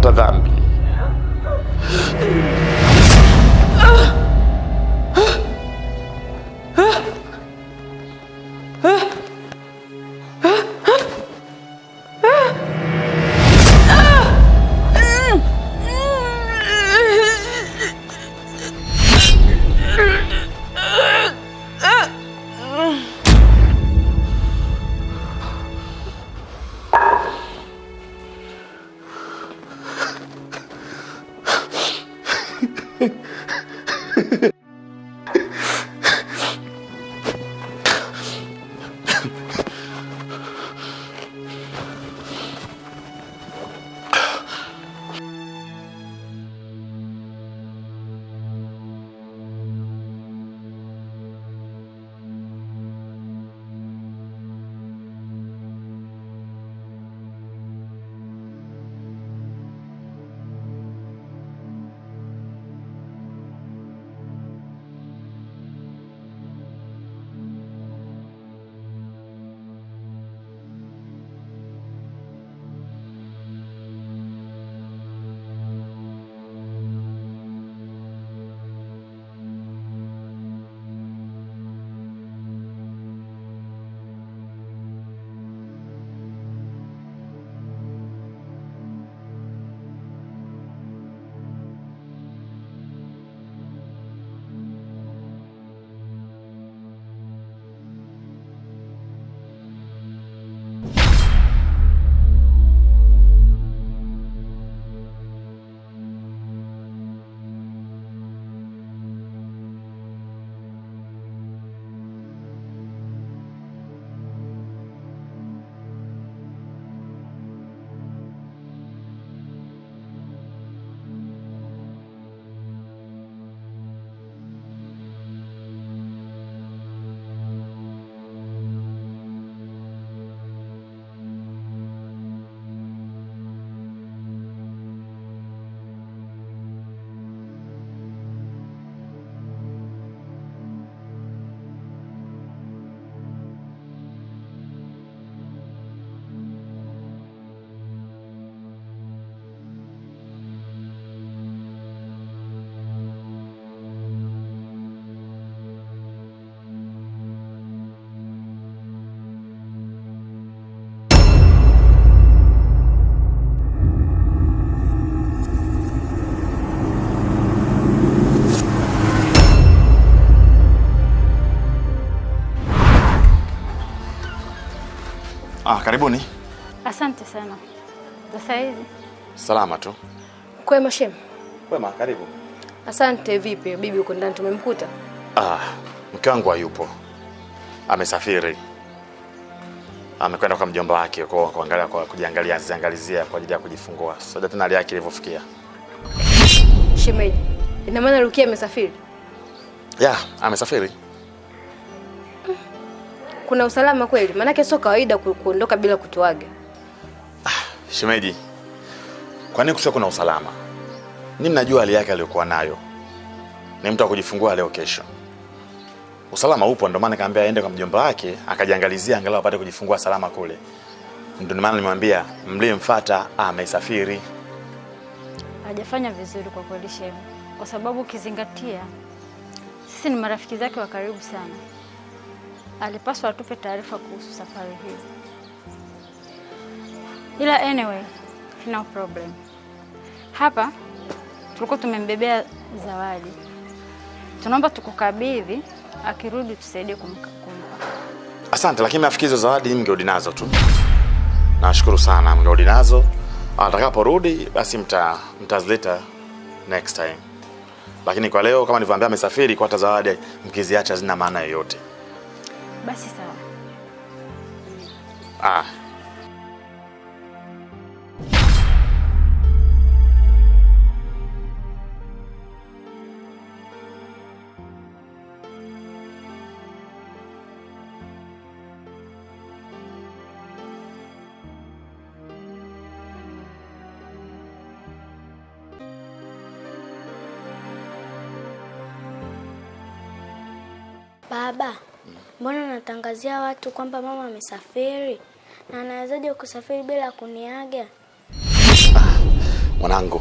hata dhambi. Karibuni. Asante sana. Sasa hizi salama tu. Kwema shem. Kwema, karibu. Asante. Vipi bibi uko ndani, tumemkuta? Mke wangu hayupo. Amesafiri. Amekwenda kwa mjomba wake kwa kuangalia, kwa kujiangalizia kwa ajili ya kujifungua. Sasa tena hali yake ilivyofikia. Shemeji, ina maana Rukia amesafiri? Amesafiri. Kuna usalama kweli? Maana sio kawaida kuondoka bila kutuaga. Shemeji, kwa nini kusio kuna usalama? Mimi najua hali yake aliyokuwa nayo. Ni mtu wa kujifungua leo kesho. Usalama upo, ndio maana kaambia aende kwa mjomba wake akajiangalizia angalau apate kujifungua salama kule. Ndio maana nimwambia mliyemfuata amesafiri. hajafanya vizuri kwa kweli Shemu, kwa sababu ukizingatia sisi ni marafiki zake wa karibu sana. Alipaswa atupe taarifa kuhusu safari hii. Ila anyway, no problem. Hapa tulikuwa tumembebea zawadi. Tunaomba tukukabidhi, akirudi tusaidie kumpa. Asante, lakini nafikiri hizo zawadi mngerudi nazo tu. Nashukuru sana, mngerudi nazo. Atakaporudi basi mtazileta next time. Lakini kwa leo kama nilivyoambia amesafiri, kwa hata zawadi mkiziacha zina maana yoyote. Basi sawa. Baba, mbona natangazia watu kwamba mama amesafiri? Na anawezaje kusafiri bila kuniaga? Mwanangu,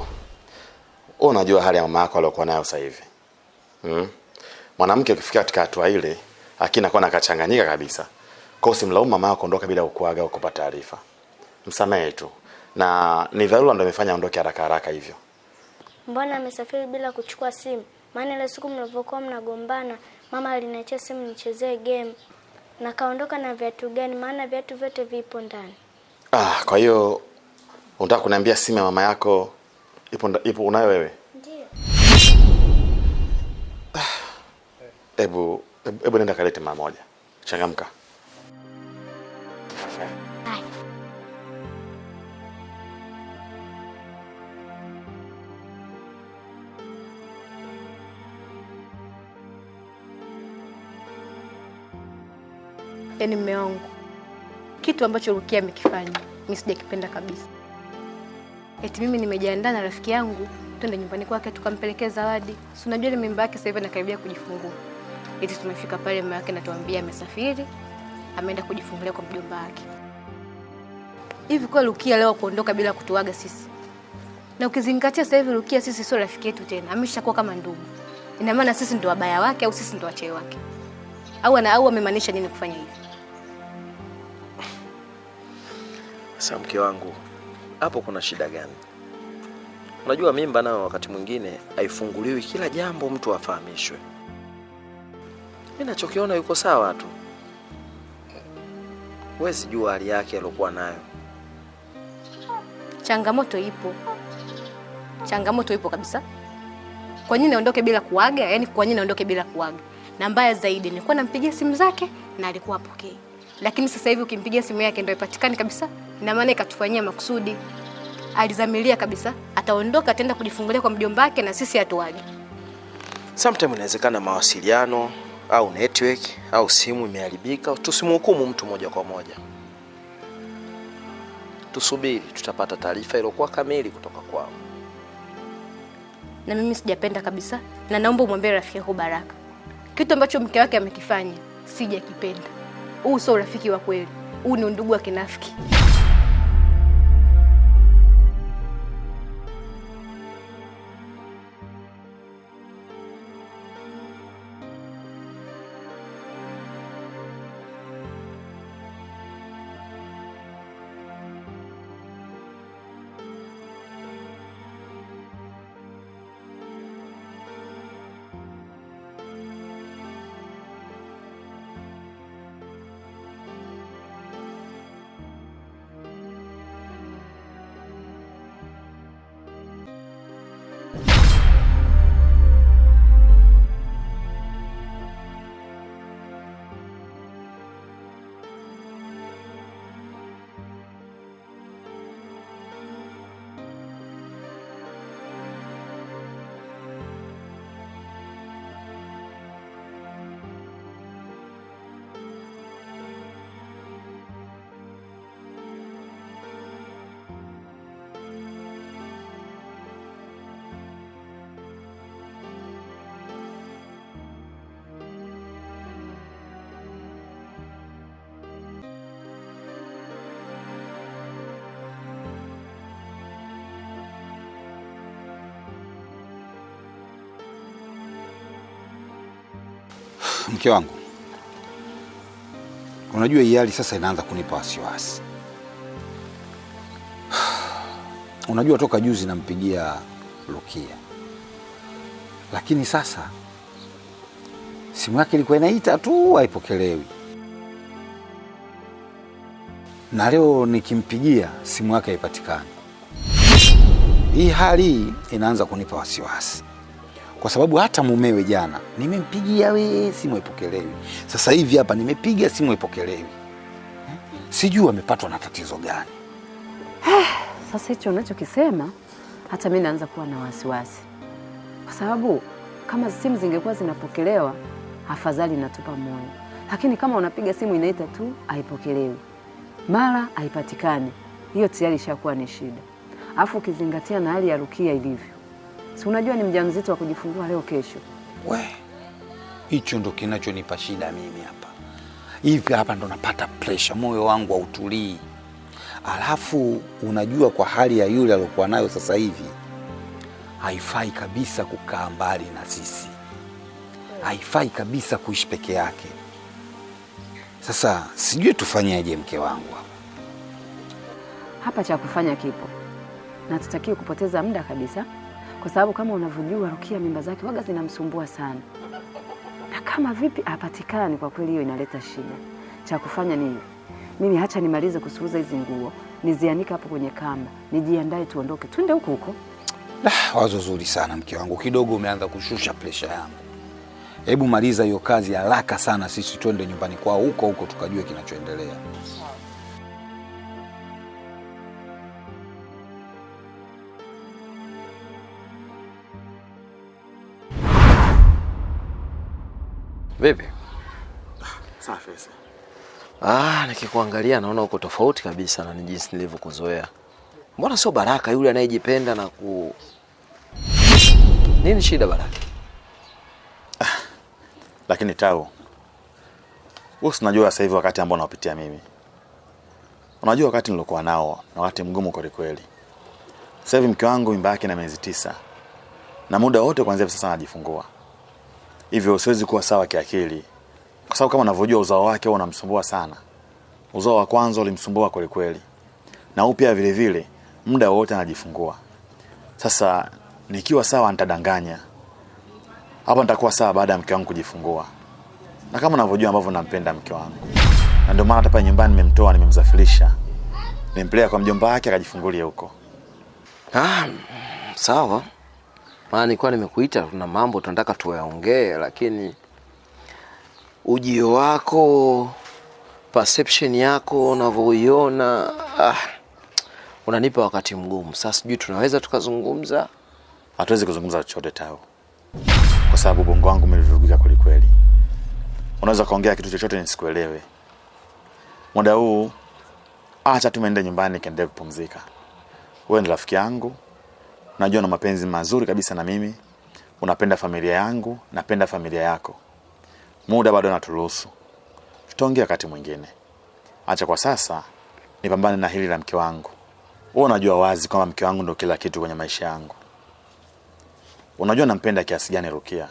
wewe unajua hali ya mama yako aliyokuwa nayo sasa hivi. Mwanamke ukifika katika hatua ile, akina kwa nakachanganyika kabisa. Kwa hiyo usimlaumu mama yako ondoka bila kukuaga au kupata taarifa. Msamehe tu. Na ni dharura ndio imefanya aondoke haraka hivyo. Mbona amesafiri bila kuchukua simu? Maana ile siku mlivyokuwa mnagombana, mama aliniachia simu nichezee game. Na kaondoka na viatu gani? Maana viatu vyote vipo ndani. Kwa hiyo unataka kuniambia simu ya mama yako ipo unayo wewe? Ndio. Hebu nenda kalete mara moja. Changamka. Yaani mume wangu, kitu ambacho Rukia amekifanya mimi sijakipenda kabisa. Eti mimi nimejiandaa na rafiki yangu twende nyumbani kwake tukampelekea zawadi. Si unajua ile mimba yake sasa hivi anakaribia kujifungua. Eti tumefika pale mume wake anatuambia amesafiri, ameenda kujifungulia kwa mjomba wake. Hivi kwa Rukia leo kuondoka bila kutuaga sisi? Na ukizingatia sasa hivi Rukia sisi sio rafiki yetu tena, ameshakuwa kama ndugu. Ina maana sisi ndio wabaya wake au sisi ndio wachawi wake? Au amemaanisha nini kufanya hivi? Sasa mke wangu, hapo kuna shida gani? Unajua mimba nao wakati mwingine haifunguliwi kila jambo mtu afahamishwe. Mimi ninachokiona yuko sawa tu. Wewe sijua hali yake aliyokuwa nayo. Changamoto ipo kabisa. Kwa nini aondoke bila kuaga? Yaani kwa nini aondoke bila kuaga? Na mbaya zaidi nilikuwa nampigia simu zake na alikuwa hapokei. Lakini sasa hivi ukimpigia simu yake ndio ipatikani kabisa. Ina maana ikatufanyia makusudi. Alizamilia kabisa ataondoka ataenda kujifungulia kwa mjomba wake na sisi hatuaje. Sometimes inawezekana mawasiliano au network au simu imeharibika, tusimhukumu mtu moja kwa moja. Tusubiri tutapata taarifa iliyokuwa kamili kutoka kwao. Na mimi sijapenda kabisa na naomba umwambie rafiki yako Baraka. Kitu ambacho mke wake amekifanya sijakipenda. Huu sio rafiki wa kweli. Huu ni ndugu wa kinafiki. Mke wangu, unajua hii hali sasa inaanza kunipa wasiwasi. Unajua toka juzi nampigia Rukia, lakini sasa simu yake ilikuwa inaita tu haipokelewi, na leo nikimpigia simu yake haipatikani. Hii hali inaanza kunipa wasiwasi. Kwa sababu hata mumewe jana nimempigia simu haipokelewi. Sasa hivi hapa nimepiga simu haipokelewi. Sijui amepatwa na tatizo gani. Sasa hicho unachokisema hata mimi naanza kuwa na wasiwasi. Kwa sababu kama simu zingekuwa zinapokelewa afadhali natupa moyo. Lakini kama unapiga simu inaita tu haipokelewi, mara haipatikani, hiyo tayari ishakuwa ni shida. Alafu ukizingatia na hali ya Rukia ilivyo. Si unajua ni mjamzito wa kujifungua leo kesho. Hicho ndo kinachonipa shida mimi hapa. Hivi hapa ndo napata pressure, moyo wangu hautulii. Alafu unajua kwa hali ya yule aliyokuwa nayo sasa hivi haifai kabisa kukaa mbali na sisi, haifai kabisa kuishi peke yake. Sasa sijui tufanyeje mke wangu hapa. Cha kufanya kipo na tutakiwa kupoteza muda kabisa, kwa sababu kama unavyojua Rukia mimba zake waga zinamsumbua sana, na kama vipi hapatikani, kwa kweli hiyo inaleta shida. Cha kufanya ni mimi hacha nimalize kusuuza hizi nguo, nizianika hapo kwenye kamba, nijiandae tuondoke twende huko huko. Wazo zuri sana mke wangu, kidogo umeanza kushusha pressure yangu. Hebu maliza hiyo kazi haraka sana, sisi twende nyumbani kwao huko huko tukajue kinachoendelea. Vipi? Safi. Nikikuangalia naona uko tofauti kabisa na jinsi nilivyokuzoea. Mbona sio Baraka yule anayejipenda na Nini shida Baraka? Lakini Tau, wewe unajua sasa hivi wakati ambao napitia mimi. Unajua wakati nilokuwa nao na wakati mgumu kweli kweli. Sasa hivi mke wangu mimba yake na miezi 9. Na muda wote kuanzia sasa anajifungua. Hivyo siwezi kuwa sawa kiakili. Kwa sababu kama unavyojua uzao wake unamsumbua sana. Uzao wa kwanza ulimsumbua kweli kweli. Na upya vile vile muda wote anajifungua. Sasa nikiwa sawa nitadanganya. Hapa nitakuwa sawa baada ya mke wangu kujifungua. Na kama unavyojua ambavyo nampenda mke wangu. Na ndio maana hata pale nyumbani nimemtoa, nimemsafirisha. Nimpeleka kwa mjomba wake akajifungulia huko. Sawa. Maana nilikuwa nimekuita, tuna mambo tunataka tuyaongee, lakini ujio wako, perception yako unavyoiona, unanipa wakati mgumu. Sasa sijui tunaweza tukazungumza. Hatuwezi kuzungumza chochote Tao. Kwa sababu bongo wangu umevurugika kweli kweli. Unaweza kaongea kitu chochote nisikuelewe. Muda huu acha tuende nyumbani kaendelee kupumzika. Wewe ni rafiki yangu. Unajua na mapenzi mazuri kabisa na mimi. Unapenda familia yangu, napenda familia yako. Muda bado unaturuhusu. Tutaongea wakati mwingine. Acha kwa sasa nipambane na hili la mke wangu. Wewe unajua wazi kwamba mke wangu ndio kila kitu kwenye maisha yangu. Unajua nampenda kiasi gani Rukia.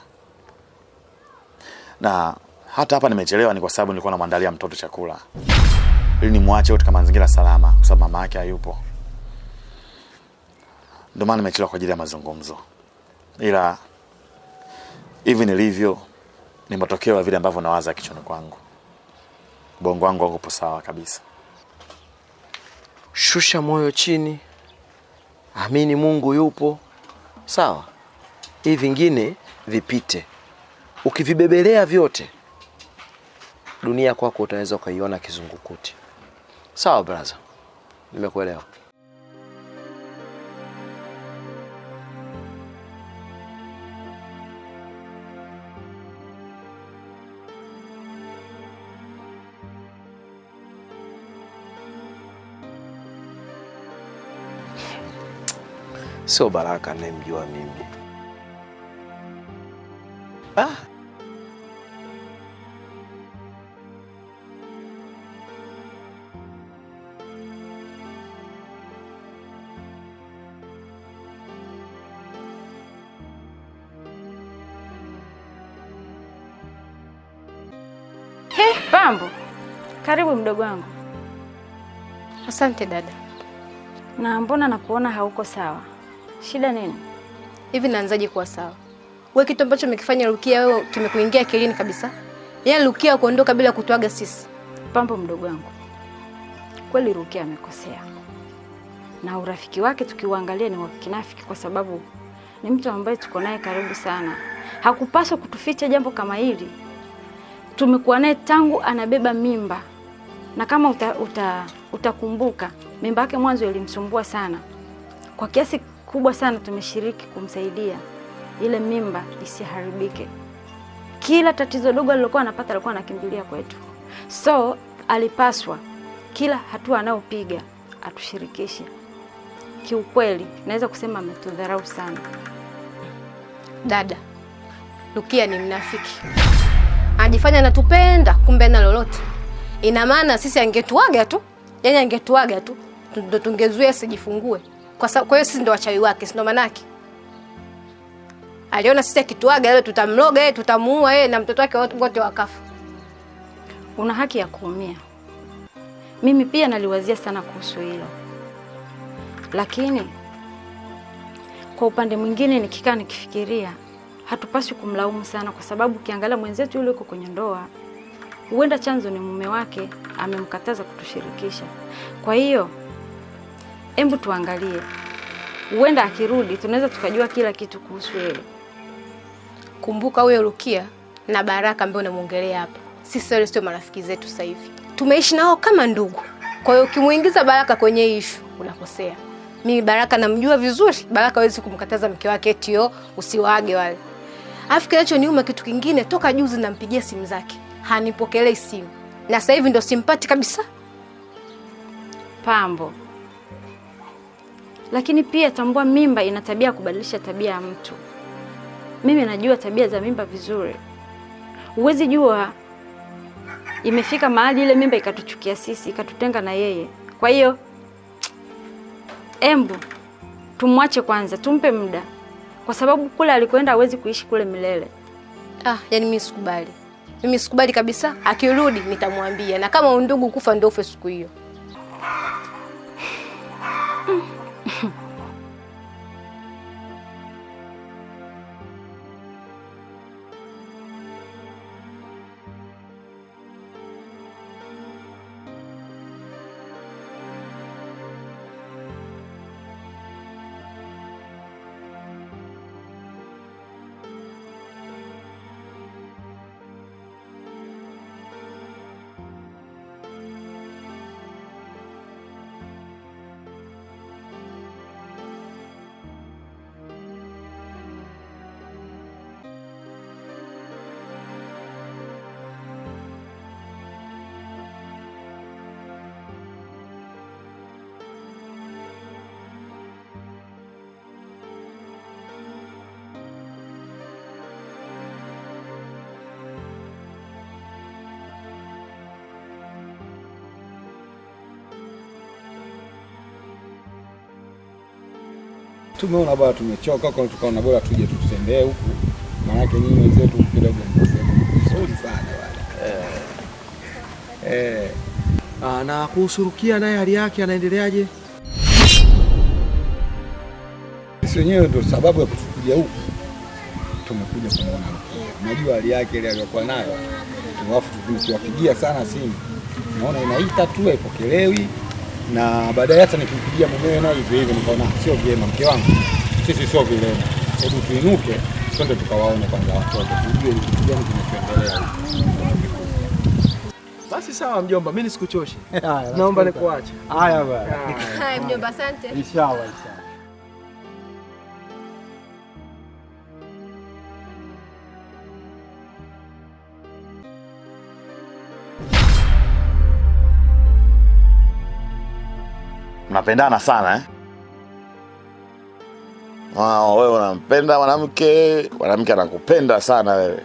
Na hata hapa nimechelewa ni kwa sababu nilikuwa namwandalia mtoto chakula. Ili nimwache katika mazingira salama kwa sababu mama yake hayupo. Ndio maana nimechelewa kwa ajili ya mazungumzo. Ila hivi nilivyo ni matokeo ya vile ambavyo nawaza kichwani kwangu. Bongo wangu uko sawa kabisa. Shusha moyo chini. Amini Mungu yupo. Sawa? Hivi vingine vipite. Ukivibebelea vyote, dunia kwako utaweza kuiona kizungukuti. Sawa brother? Nimekuelewa. Sio Baraka ninayemjua mimi. Pambo. Karibu mdogo wangu. Asante dada. Na mbona nakuona hauko sawa? Shida nini? Hivi naanzaje kuwa sawa? Wewe kitu ambacho umekifanya Rukia wewe kimekuingia akilini kabisa. Yaani Rukia kuondoka bila kutuaga sisi. Pambo mdogo wangu. Kweli Rukia amekosea. Na urafiki wake tukiuangalia ni wa kinafiki kwa sababu ni mtu ambaye tuko naye karibu sana. Hakupaswa kutuficha jambo kama hili. Tumekuwa naye tangu anabeba mimba. Na kama utakumbuka, mimba yake mwanzo ilimsumbua sana. Kwa kiasi kubwa sana tumeshiriki kumsaidia ile mimba isiharibike. Kila tatizo dogo alilokuwa anapata alikuwa anakimbilia kwetu. So alipaswa kila hatua anayopiga atushirikishe. Kiukweli naweza kusema ametudharau sana. Dada, Rukia ni mnafiki. Anajifanya anatupenda kumbe na lolote. Ina maana sisi angetuaga tu. Yaani angetuaga tu. ndo tungezuia asijifungue. Kwa hiyo sisi ndo wachawi wake, si ndo manake? Aliona sisi akituaga leo tutamloga yeye, tutamuua yeye na mtoto wake wote wakafa. Una haki ya kuumia. Mimi pia naliwazia sana kuhusu hilo. Lakini kwa upande mwingine nikikaa nikifikiria, hatupaswi kumlaumu sana kwa sababu ukiangalia mwenzetu yule yuko kwenye ndoa. Huenda chanzo ni mume wake amemkataza kutushirikisha. Kwa hiyo hebu tuangalie. Huenda akirudi tunaweza tukajua kila kitu kuhusu yeye. Kumbuka huyo Rukia na Baraka ambao unamuongelea hapa, sisi wale sio marafiki zetu sasa hivi. Tumeishi nao kama ndugu. Kwa hiyo ukimuingiza Baraka kwenye issue unakosea. Mimi Baraka namjua vizuri. Baraka hawezi kumkataza mke wake eti usiwaage wale. Alafu kinachoniuma kitu kingine, toka juzi nampigia simu zake, hanipokelei simu. Na sasa hivi ndo simpati kabisa. Pambo. Lakini pia tambua mimba ina tabia kubadilisha tabia ya mtu. Mimi najua tabia za mimba vizuri. Huwezi jua imefika mahali ile mimba ikatuchukia sisi, ikatutenga na yeye. Kwa hiyo embu tumwache kwanza, tumpe muda. Kwa sababu kule alikoenda hawezi kuishi kule milele. Yani mimi sikubali. Mimi sikubali kabisa. Akirudi nitamwambia, na kama undugu kufa ndio ufe siku hiyo. Tumeona bwana tumechoka kwa tukaona bora tuje tutembee huku. Maana yake nyinyi wenzetu kidogo mzuri sana bwana. Na kuhusu Rukia naye hali yake anaendeleaje? Sisi wenyewe ndio sababu ya kutukuja huku. Tumekuja kumuona Rukia. Unajua hali yake ile aliyokuwa nayo. Tuwafu tukiwapigia sana simu. Naona inaita tu haipokelewi. Na baadaye hata nikimpigia mumewe naye hivyo nikaona sio vyema mke wangu. Sisi sio vilema. Hebu tuinuke twende tukawaone kwanza watoto. Tujue kitu gani kinachoendelea. Basi sawa mjomba, mimi nisikuchoshe. Naomba nikuache. Haya bwana. Haya mjomba, asante. Inshallah. Mnapendana sana eh? Wewe unampenda mwanamke, mwanamke anakupenda sana wewe.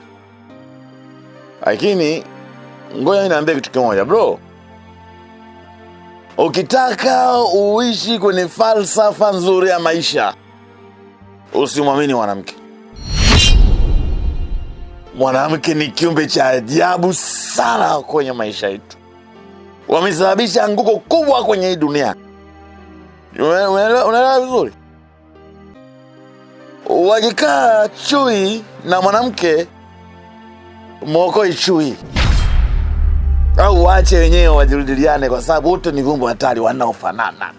Lakini ngoja niambie kitu kimoja bro. Ukitaka uishi kwenye falsafa nzuri ya maisha, usimwamini mwanamke. Mwanamke ni kiumbe cha ajabu sana kwenye maisha yetu. Wamesababisha anguko kubwa kwenye hii dunia. Unaelewa vizuri? Wakikaa chui na mwanamke, mwokoi chui. Au waache wenyewe wajirudiliane kwa sababu wote ni viumbe hatari wanaofanana.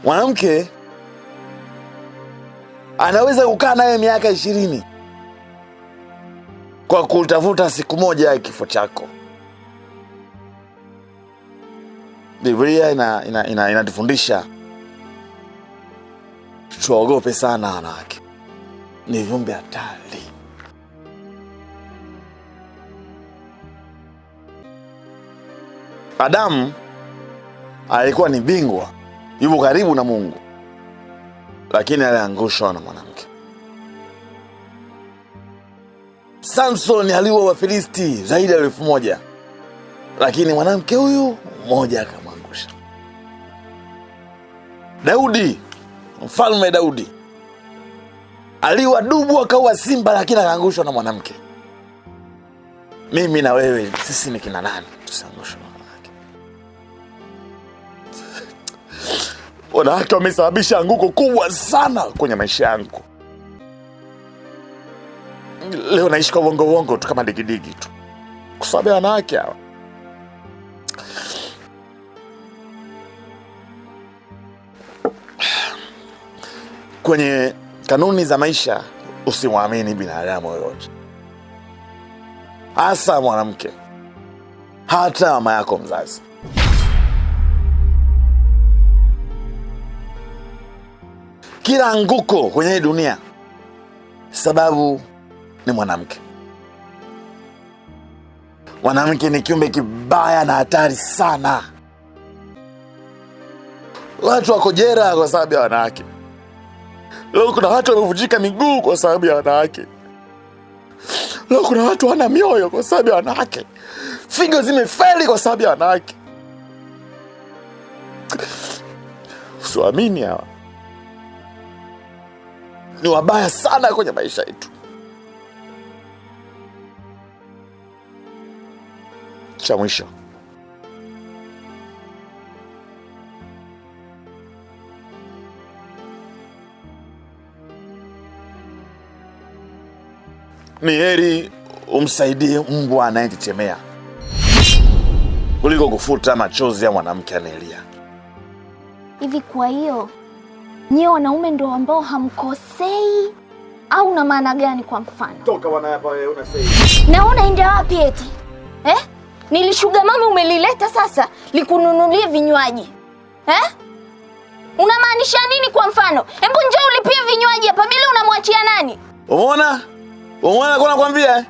Mwanamke anaweza kukaa nawe miaka 20 kwa kutafuta siku moja ya kifo chako. Biblia inatufundisha tuogope sana wanawake. Ni viumbe hatari. Adamu alikuwa ni bingwa, yupo karibu na Mungu, lakini aliangushwa na mwanamke. Samson aliua Wafilisti zaidi ya 1000, lakini mwanamke huyu mmoja akamwangusha. Daudi, Mfalme Daudi aliwa dubu akaua simba, lakini akaangushwa na mwanamke. Mimi na wewe sisi ni kina nani tusiangushwe na mwanamke? Wanawake wamesababisha anguko kubwa sana kwenye maisha yangu. Leo naishi kwa uongo tu kama digidigi tu kwa sababu ya wanawake hawa. Kwenye kanuni za maisha usimwamini binadamu yoyote, hasa mwanamke, hata mama yako mzazi. Kila anguko kwenye dunia sababu ni mwanamke. Mwanamke ni kiumbe kibaya na hatari sana. Watu wako jela kwa sababu ya wanawake. Leo kuna watu wamevunjika miguu kwa sababu ya wanawake. Leo kuna watu wana mioyo kwa sababu ya wanawake. Figo zimefeli kwa sababu ya wanawake. Usiamini hawa. Ni wabaya sana kwenye maisha yetu. Cha mwisho, ni heri umsaidie mbwa anayechechemea kuliko kufuta machozi ya mwanamke anayelia. Hivi kwa hiyo nyie wanaume ndio ambao hamkosei au una maana gani? Kwa mfano, Toka bwana hapa wewe unasema. Na unaenda wapi eti? Nilishuga mama umelileta sasa likununulie vinywaji. Unamaanisha nini kwa mfano? Hebu njoo ulipie vinywaji hapa bila unamwachia nani? Umeona? Umeona kwa nakwambia?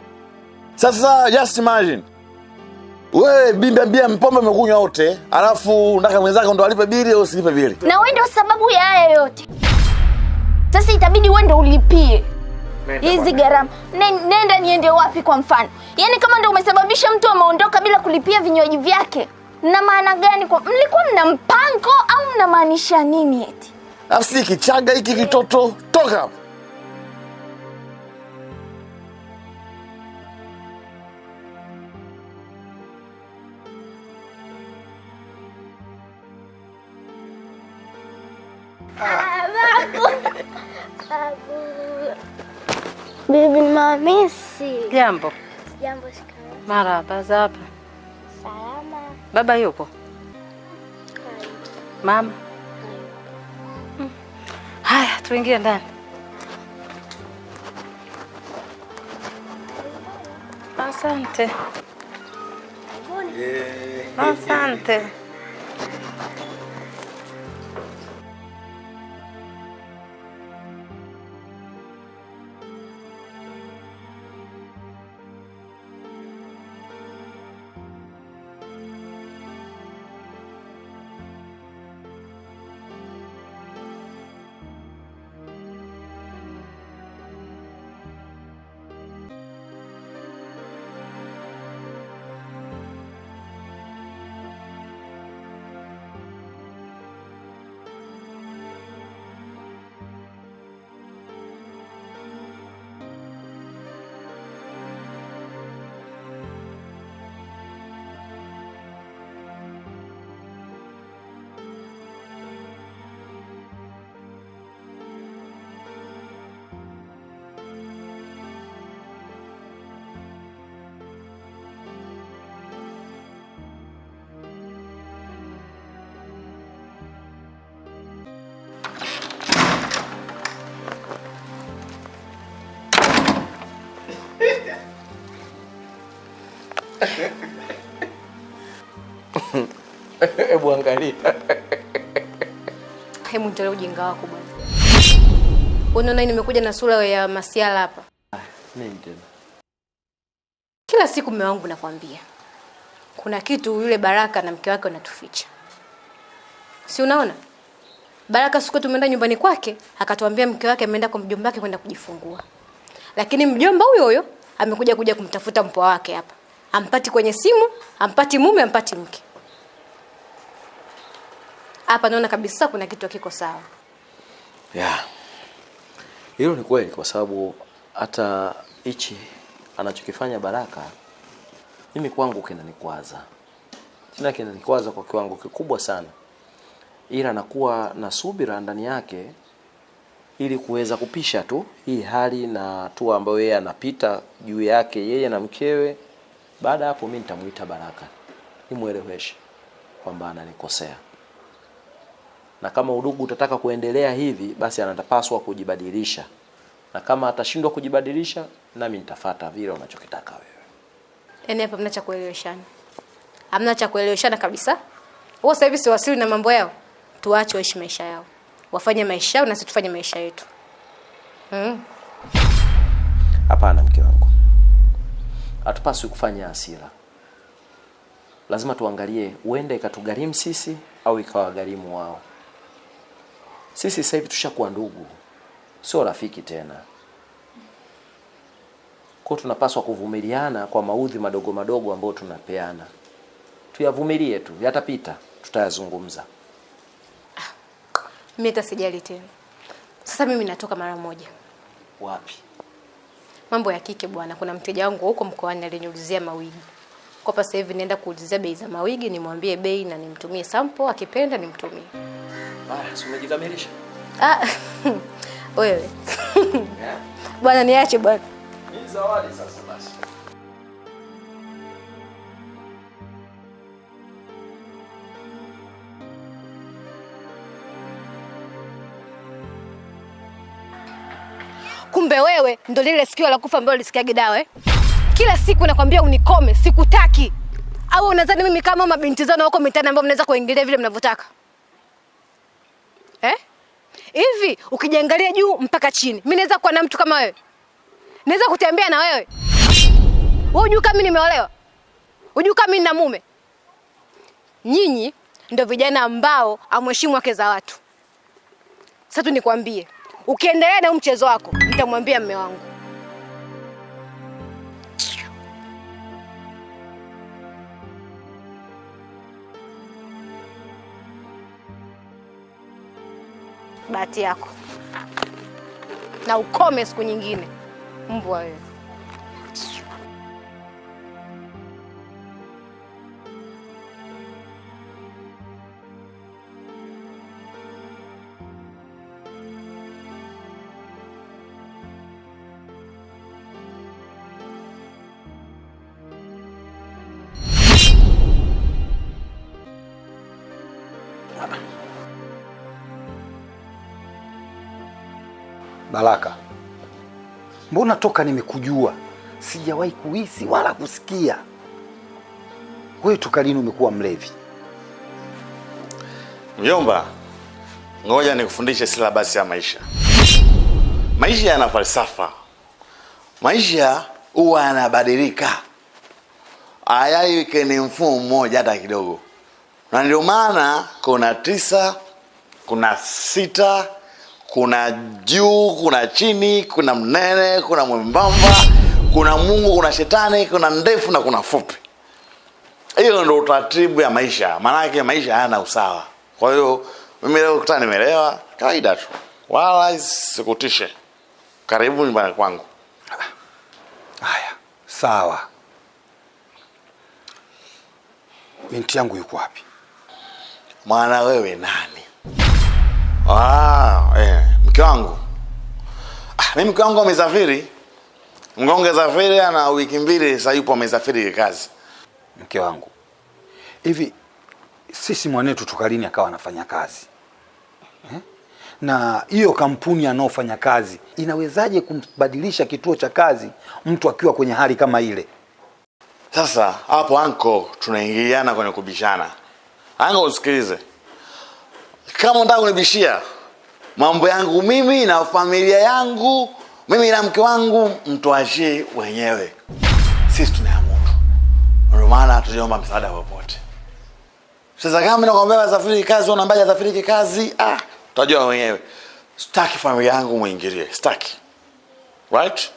Sasa just imagine. Wewe bimbia mpombe umekunywa wote, alafu ndaka mwenzako ndo alipe bili au usilipe bili. Na wewe ndio sababu ya haya yote. Sasa itabidi wewe ndio ulipie hizi gharama. Nenda niende wapi kwa mfano? Yaani kama ndio umesababisha mtu ameondoka bila kulipia vinywaji vyake, na maana gani? Kwa mlikuwa mna mpango au mnamaanisha nini eti? Afsi kichaga hiki kitoto, toka hapa. Bibi Mamisi. Jambo. Jambo shikamoo. Marahaba za hapa. Salama. Baba yupo? Mama? Haya, tuingie ndani. Asante. Asante. Hebu angalia. Hebu nitolee ujinga wako bwana. Unaona nimekuja na sura ya masiala hapa. Nini tena? Kila siku mume wangu nakwambia, kuna kitu yule Baraka na mke wake wanatuficha. Si unaona? Baraka siku tumeenda nyumbani kwake, akatuambia mke wake ameenda kwa mjomba wake kwenda kujifungua. Lakini mjomba huyo amekuja kumtafuta mpwa wake hapa. Ampati kwenye simu, ampati mume, ampati mke. Hapa naona kabisa kuna kitu kiko sawa. Yeah. Hilo ni kweli kwa sababu hata hichi anachokifanya Baraka mimi kwangu kinanikwaza. Tena kinanikwaza kwa kiwango kikubwa sana. Ila nakuwa na subira ndani yake ili kuweza kupisha tu hii hali na hatua ambayo yeye anapita juu yake yeye na mkewe. Baada hapo mimi nitamuita Baraka. Nimueleweshe kwamba ananikosea. Na kama udugu utataka kuendelea hivi basi anatapaswa kujibadilisha. Na kama atashindwa kujibadilisha nami nitafuata vile unachokitaka wewe. Yaani hapa mna cha kueleweshana. Hamna cha kueleweshana kabisa. Wao sasa hivi si wasili na mambo yao. Tuache waishi maisha yao. Wafanye maisha yao na sisi tufanye maisha yetu. Hapana mke wangu. Hatupaswi kufanya hasira. Lazima tuangalie uende ikatugharimu sisi au ikawagharimu wao. Sisi sasa hivi tushakuwa ndugu. Sio rafiki tena. Kwa tunapaswa kuvumiliana kwa maudhi madogo madogo ambayo tunapeana. Tuyavumilie tu, yatapita, tutayazungumza. Mimi hata sijali tena. Sasa mimi natoka mara moja. Wapi? Mambo ya kike bwana, kuna mteja wangu huko mkoani aliniulizia mawigi. Kwa sasa hivi naenda kuulizia bei za mawigi, nimwambie bei na nimtumie sample, akipenda nimtumie. Si umejikamilisha? Wewe. Bwana niache bwana. Ni zawadi sasa basi. Kumbe wewe ndo lile sikio la kufa ambalo lisikiage dawa eh? Kila siku nakwambia unikome, sikutaki. Au unadhani mimi kama mabinti zao huko mitaani ambao mnaweza kuingilia vile mnavyotaka? Hivi ukijiangalia juu mpaka chini, mimi naweza kuwa na mtu kama wewe? Naweza kutembea na wewe? Wewe unajua kama mimi nimeolewa? Unajua kama mimi nina mume? Nyinyi ndio vijana ambao amheshimu wake za watu. Sasa tu nikwambie, ukiendelea na mchezo wako, nitamwambia mume wangu. Bahati yako. Na ukome siku nyingine. Mbwa wewe. Baraka, mbona toka nimekujua sijawahi kuhisi wala kusikia wewe toka lini umekuwa mlevi? Mjomba, ngoja nikufundishe silabasi ya maisha. Maisha yana falsafa. Maisha huwa yanabadilika. Hayaiwi ni mfumo mmoja hata kidogo. Na ndio maana kuna 9, kuna 6, kuna juu, kuna chini, kuna mnene, kuna mwembamba, kuna Mungu, kuna shetani, kuna ndefu na kuna fupi. Hiyo ndio utaratibu ya maisha. Maana yake maisha hayana usawa. Kwa hiyo mimi leo kutana nimelewa, kawaida tu. Wala sikutishe. Karibu nyumbani kwangu. Haya, sawa. Binti yangu yuko wapi? Maana wewe nani? Mke wangu. Mimi mke wangu amesafiri. Mgonge safiri ana wiki 2 sasa yupo amesafiri kazi. Mke wangu. Hivi sisi mwanetu toka lini akawa anafanya kazi? Na hiyo kampuni anaofanya kazi inawezaje kumbadilisha kituo cha kazi mtu akiwa kwenye hali kama ile? Sasa hapo anko tunaingiliana kwenye kubishana. Anko usikilize. Kama unataka kunibishia mambo yangu mimi na familia yangu, mimi na mke wangu mtuachie wenyewe. Sisi tunayamudu. Ndio maana tuliomba msaada popote. Sasa kama nakwambia safiri kazi unaambia safiri kazi, tutajua wenyewe. Sitaki familia yangu muingilie, sitaki. Right?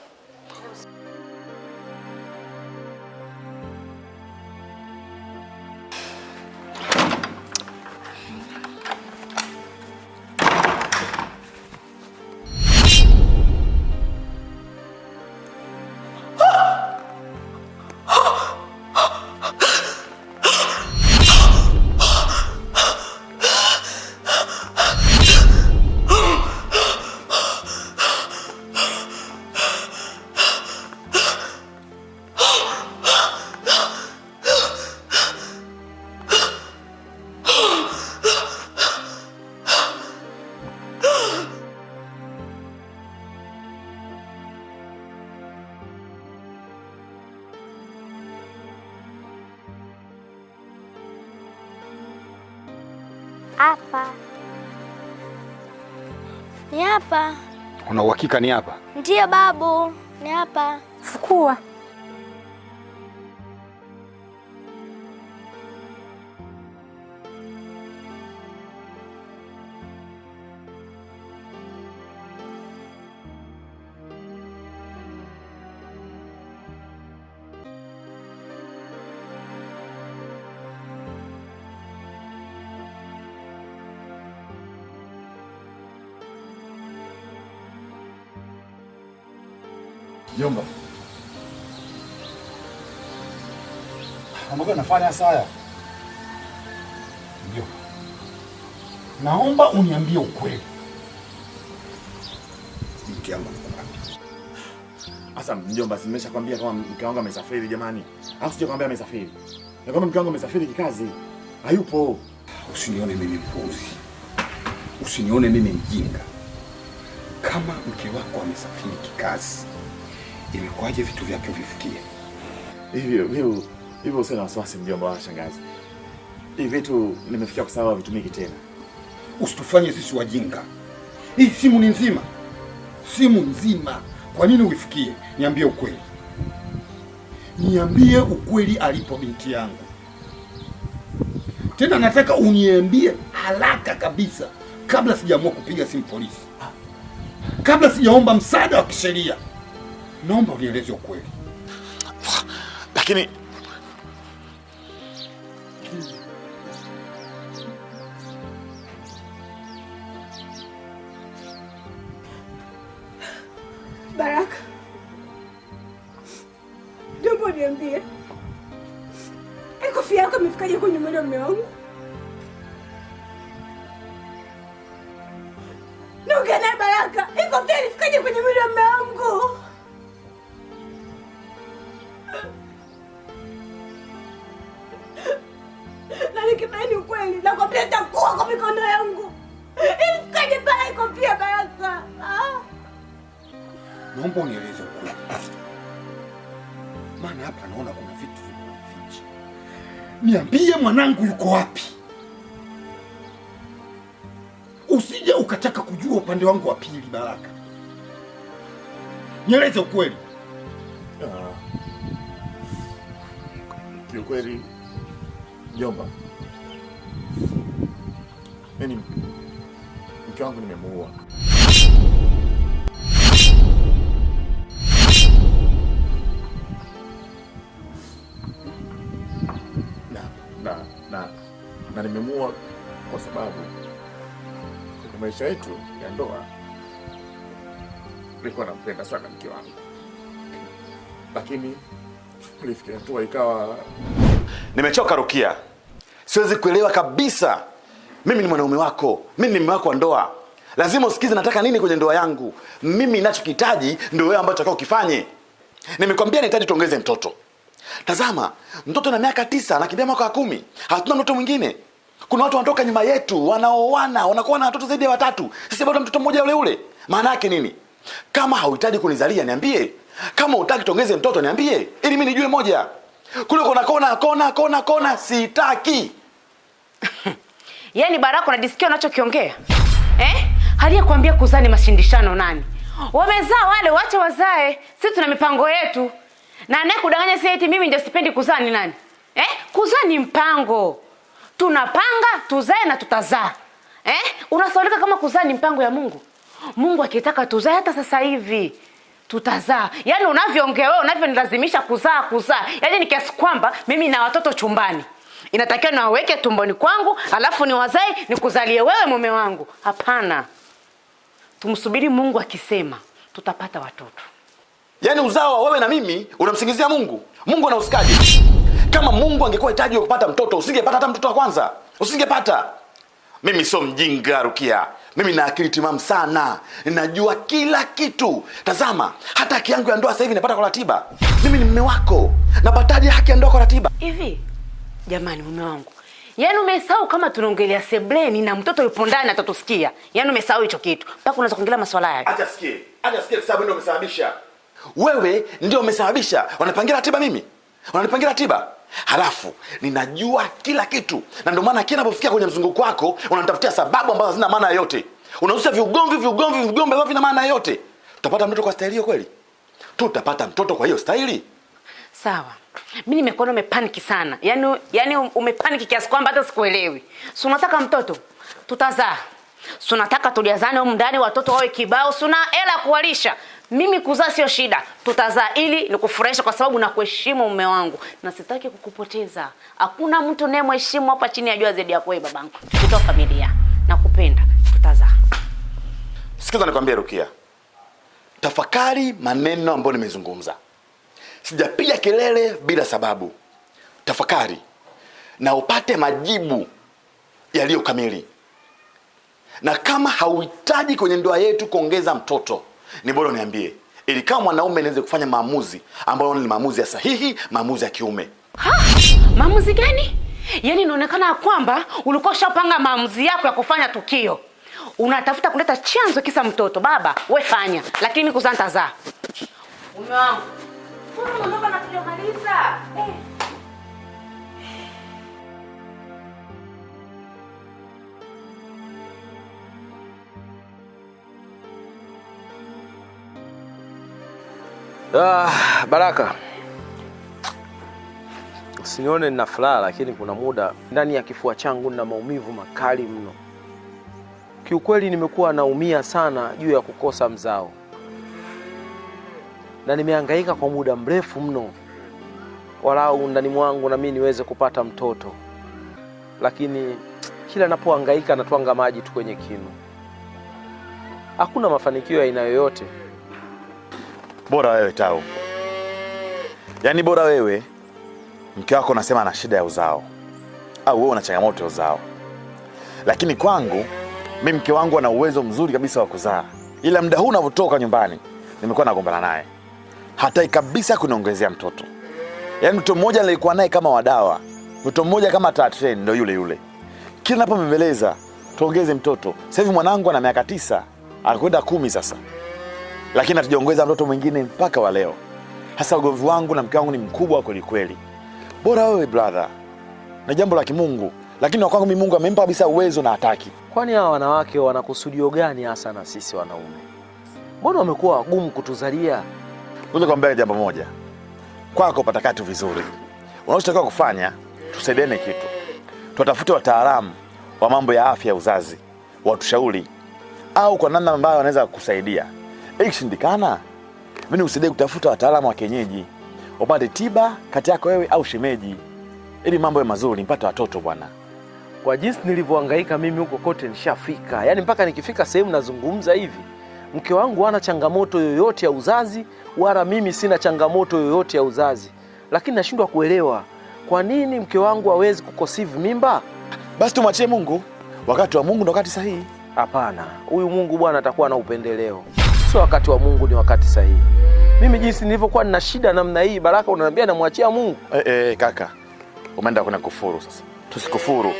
Hapa. Ni hapa. Una uhakika ni hapa? Ndiyo babu, ni hapa. Fukua. Jomba. Mbona nafanya saya? Ndio. Naomba uniambie ukweli. Mke wangu anakwambia. Asa mjomba, nimeshakwambia kama mke wangu amesafiri jamani. Alafu sijakwambia amesafiri. Na kama mke wangu amesafiri kikazi, hayupo. Usinione mimi mpuuzi. Usinione mimi mjinga. Kama mke wako amesafiri kikazi, imekwaje vitu vyake vifikie? Hivyo usina wasiwasi mjomba wa shangazi. Hivi vitu nimefikia kusahau vitumiki tena. Usitufanye sisi wajinga. Hii simu ni nzima. Simu nzima. Kwa nini uifikie? Niambie ukweli. Niambie ukweli alipo binti yangu. Tena nataka uniambie haraka kabisa kabla sijaamua kupiga simu polisi. Kabla sijaomba msaada wa kisheria. Naomba unieleze ukweli. Lakini Baraka, jomba niambie, kofia yako imefikaje kwenye mwili wa mume wangu? Naongea naye Baraka, kofia ilifikaje kwenye mwili wa mume wangu? Na nikibaini ukweli, nakwambia nitakuwa kwa mikono yangu. Ilifikaje pale kofia Baraka? Naomba unieleze ukweli. Maana hapa naona kuna vitu vimeficha. Niambie mwanangu yuko wapi? Usije ukataka kujua upande wangu wa pili Baraka. Nieleze ukweli. Kiukweli jomba, mimi mke wangu nimemuua. Na nimemuua kwa sababu kwa maisha yetu ya ndoa nilikuwa nampenda sana mke wangu, lakini nilifikia hatua ikawa nimechoka. Rukia, siwezi kuelewa kabisa. Mimi ni mwanaume wako, mimi ni mume wako wa ndoa. Lazima usikize nataka nini kwenye ndoa yangu. Mimi ninachokihitaji ndio wewe ambacho utakao kifanye. Nimekwambia nahitaji tuongeze mtoto. Tazama, mtoto na miaka 9 anakimbia mwaka wa 10. Hatuna mtoto mwingine. Kuna watu wanatoka nyuma yetu, wanaoana, wanakuwa na watoto zaidi ya 3. Sisi bado mtoto mmoja ule ule. Maana yake nini? Kama hauhitaji kunizalia niambie. Kama hutaki tuongeze mtoto niambie, ili mimi nijue moja. Kule kuna kona sitaki. Yaani Baraka unajisikia unachokiongea? Aliyekwambia kuzaa ni mashindishano nani? Wamezaa wale, wache wazae. Sisi tuna mipango yetu. Na anayekudanganya si eti mimi ndio sipendi kuzaa ni nani? Kuzaa ni mpango. Tunapanga tuzae na tutazaa. Unasaulika kama kuzaa ni mpango ya Mungu. Mungu akitaka tuzae hata sasa hivi tutazaa. Yaani unavyoongea wewe unavyonilazimisha kuzaa. Yaani ni kiasi kwamba mimi na watoto chumbani. Inatakiwa niwaweke tumboni kwangu, alafu niwazae nikuzalie wewe mume wangu. Hapana. Tumsubiri Mungu akisema tutapata watoto. Yaani uzao wa wewe na mimi unamsingizia Mungu. Mungu anausikaje? Kama Mungu angekuwa hitaji kupata mtoto, usingepata hata mtoto wa kwanza. Usingepata. Mimi sio mjinga Rukia. Mimi na akili timamu sana. Ninajua kila kitu. Tazama, hata haki yangu ya ndoa sasa hivi napata kwa ratiba. Mimi ni mume wako. Napataje haki ya ndoa kwa ratiba? Hivi, jamani mume wangu. Yaani umesahau kama tunaongelea sebleni na mtoto yupo ndani atatusikia. Yaani umesahau hicho kitu. Mpaka unaweza kuongelea masuala haya. Acha sikie kwa sababu ndio umesababisha. Wewe ndio umesababisha. Wanapangia ratiba mimi? Wananipangia ratiba? Halafu ninajua kila kitu, na ndio maana kila unapofikia kwenye mzunguko wako unanitafutia sababu ambazo hazina maana yoyote. Unahusisha vigomvi ambavyo vina maana yoyote. Tutapata mtoto kwa staili hiyo kweli? Tutapata mtoto kwa hiyo staili? Sawa. Mimi nimekuona umepaniki sana. Yaani umepaniki kiasi kwamba hata sikuelewi. Si unataka mtoto? Tutazaa. Si unataka tuliazane huko ndani watoto wawe kibao, si una hela kuwalisha. Mimi kuzaa sio shida. Tutazaa ili nikufurahisha kwa sababu nakuheshimu mume wangu. Na sitaki kukupoteza. Hakuna mtu naye mheshimu hapa chini ya jua zaidi yako wewe babangu. Tutoa familia. Nakupenda. Tutazaa. Sikiza nikwambie Rukia. Tafakari maneno ambayo nimezungumza. Sijapiga kelele bila sababu. Tafakari na upate majibu yaliyo kamili. Na kama hauhitaji kwenye ndoa yetu kuongeza mtoto, ni bora niambie, ili kama mwanaume niweze kufanya maamuzi ambayo ni maamuzi ya sahihi, maamuzi ya kiume. Maamuzi gani? Yaani inaonekana kwamba ulikuwa ushapanga maamuzi yako ya kufanya tukio. Unatafuta kuleta chanzo kisa mtoto. Baba, wewe fanya, lakini mimi kuzaa nitazaa. Mume wangu. Mbona na kujamaliza? Baraka. Usinione nina furaha, lakini kuna muda ndani ya kifua changu nina maumivu makali mno. Kiukweli nimekuwa naumia sana juu ya kukosa mzao. Na nimehangaika kwa muda mrefu mno walau ndani mwangu na mimi niweze kupata mtoto. Lakini kila ninapohangaika natwanga maji tu kwenye kinu. Hakuna mafanikio ya aina yoyote. Bora wewe Tau. Yaani bora wewe mke wako unasema ana shida ya uzao. Au wewe una changamoto ya uzao. Lakini kwangu mimi mke wangu ana uwezo mzuri kabisa wa kuzaa. Ila muda huu unavotoka nyumbani nimekuwa nagombana naye. Hataki kabisa kuniongezea mtoto. Yaani mtu mmoja nilikuwa naye kama wadawa. Mtu mmoja kama tatrain ndio yule. Kila ninapomembeleza tuongeze mtoto. Sasa hivi mwanangu ana miaka 9, anakwenda 10 sasa. Lakini hatujaongeza mtoto mwingine mpaka wa leo. Hasa ugomvi wangu na mke wangu ni mkubwa kweli kweli. Bora wewe brother. Na jambo la kimungu, lakini kwa kwangu mimi Mungu amempa kabisa uwezo na hataki. Kwani hawa wanawake wana kusudio gani hasa na sisi wanaume? Mbona wamekuwa wagumu kutuzalia? Ngoja kwambie jambo moja. Kwako patakatu vizuri. Unachotakiwa kufanya, tusaidiane kitu. Tutafute wataalamu wa mambo ya afya ya uzazi, watushauri au kwa namna ambayo wanaweza kukusaidia. Ikishindikana, mimi usidai kutafuta wataalamu wa kienyeji. Upate tiba kati yako wewe au shemeji. Ili mambo yawe mazuri, nipate watoto bwana. Kwa jinsi nilivyohangaika mimi huko kote nishafika. Yaani mpaka nikifika sehemu nazungumza hivi, mke wangu hana changamoto yoyote ya uzazi, wala mimi sina changamoto yoyote ya uzazi. Lakini nashindwa kuelewa kwa nini mke wangu hawezi kukosivu mimba? Basi tumwachie Mungu. Wakati wa Mungu ndio wakati sahihi. Hapana, huyu Mungu bwana atakuwa na upendeleo. Sio wakati wa Mungu ni wakati sahihi. Mimi jinsi nilivyokuwa nina shida namna hii, Baraka unaniambia namwachia Mungu. Kaka. Umeenda kuna kufuru sasa. Tusikufuru.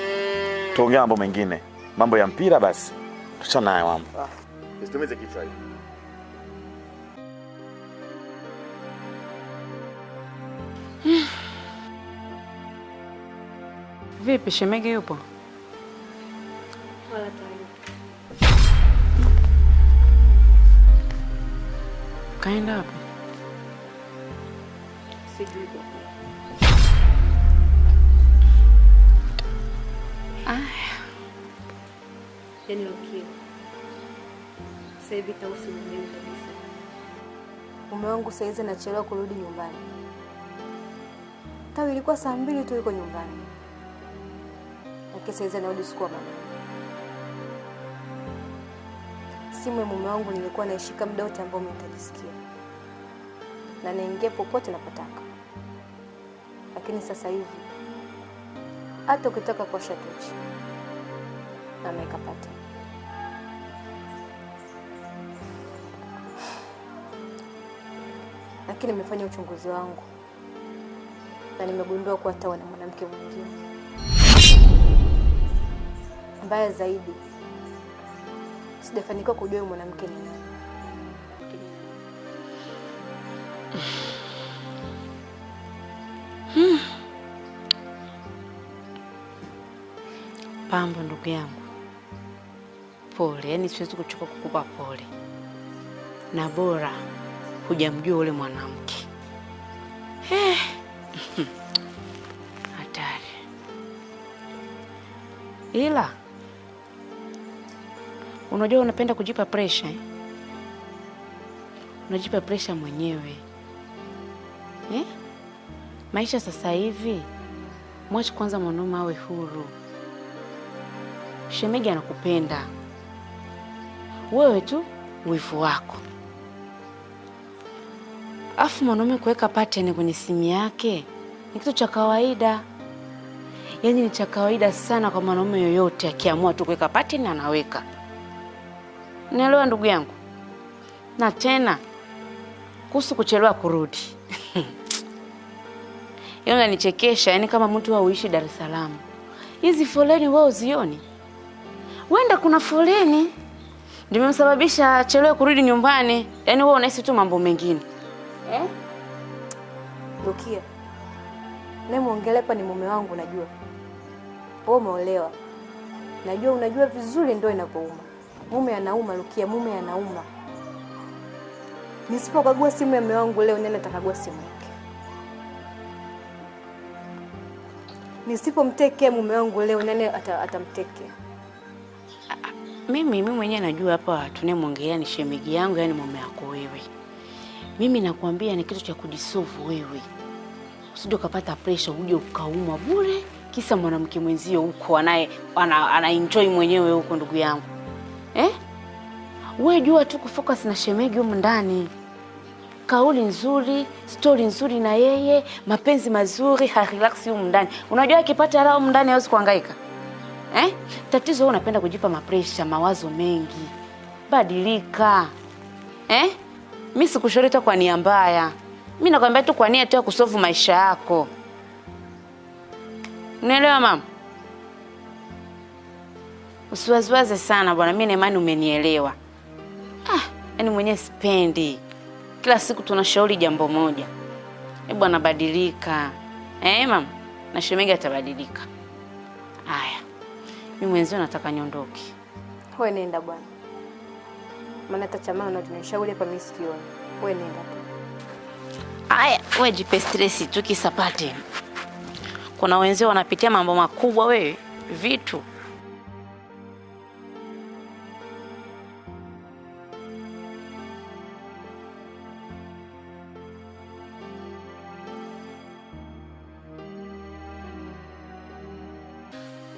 Tuongea mambo mengine. Mambo ya mpira basi. Tuachana nayo mambo. Usitumize kichwa hivi. Vipi shemege yupo? Wala taarifa. Kaenda wapi? Sijui. Yaani Rukia. Sasa hivi Tausi mwenyewe kabisa. Mume wangu sasa hizi anachelewa kurudi nyumbani. Tawi ilikuwa 2:00 tu yuko nyumbani. Lakini sasa hizi anarudi siku ya mama. Simu ya mume wangu nilikuwa naishika muda wote ambao mtajisikia. Na naingia popote napotaka. Lakini sasa hivi hata ukitaka kuwasha tochi na maikapata. Lakini nimefanya uchunguzi wangu na nimegundua kuwa Tawa na mwanamke mwingine. Mbaya zaidi, sijafanikiwa kujua mwanamke ni nani. Pambo ndugu yangu, pole, yaani siwezi kuchoka kukupa pole, na bora hujamjua ule mwanamke. Hatari. Ila unajua unapenda kujipa pressure eh? Unajipa pressure mwenyewe eh? Maisha sasa hivi, mwache kwanza mwanaume awe huru. Shemeji anakupenda wewe tu, wivu wako. Afu mwanaume kuweka pattern kwenye simu yake ni kitu cha kawaida. Yaani ni cha kawaida sana kwa mwanaume yoyote, akiamua tu kuweka pattern anaweka. Unaelewa ndugu yangu? Na tena kuhusu kuchelewa kurudi. Yeye ananichekesha, yaani kama mtu uishi Dar es Salaam. Hizi foleni wewe uzioni? Wenda kuna foleni ndio imemsababisha chelewe kurudi nyumbani. Yaani wewe unahisi tu mambo mengine. Rukia, naye muongelea hapa ni mume wangu najua. Wewe umeolewa. Najua unajua vizuri ndio inapouma. Mume anauma Rukia, mume anauma. Nisipokagua simu ya mume wangu leo, nani atakagua simu yake? Nisipomtekea mume wangu leo, nani atamtekea? Mimi mwenyewe najua hapa tunemwongelea ni shemeji yangu, yani mume wako wewe. Mimi nakwambia ni kitu cha kujisolve wewe. Usije ukapata pressure uje ukauma bure kisa mwanamke mwenzio huko ana enjoy mwenyewe huko ndugu yangu. Wewe jua tu kufocus na shemeji huko ndani. Kauli nzuri, story nzuri na yeye, mapenzi mazuri, relax huko ndani. Unajua akipata raha huko ndani hawezi kuhangaika. Tatizo wewe unapenda kujipa mapresha, mawazo mengi. Badilika. Mimi sikushauri tu kwa nia mbaya. Mimi nakwambia tu kwa nia tu ya kusolve maisha yako. Unaelewa mama? Usiwaziwaze sana bwana, mimi na imani umenielewa. Yaani mwenyewe sipendi. Kila siku tunashauri jambo moja. Bwana badilika. Mama, na shemeji atabadilika. Haya. Mimi mwenzio nataka niondoke. Wewe nenda bwana. Maana hata chama na tunishauri hapa mimi sikioni. Wewe nenda tu. Haya, wewe jipe stress tu kisapate. Kuna wenzao wanapitia mambo makubwa wewe, vitu.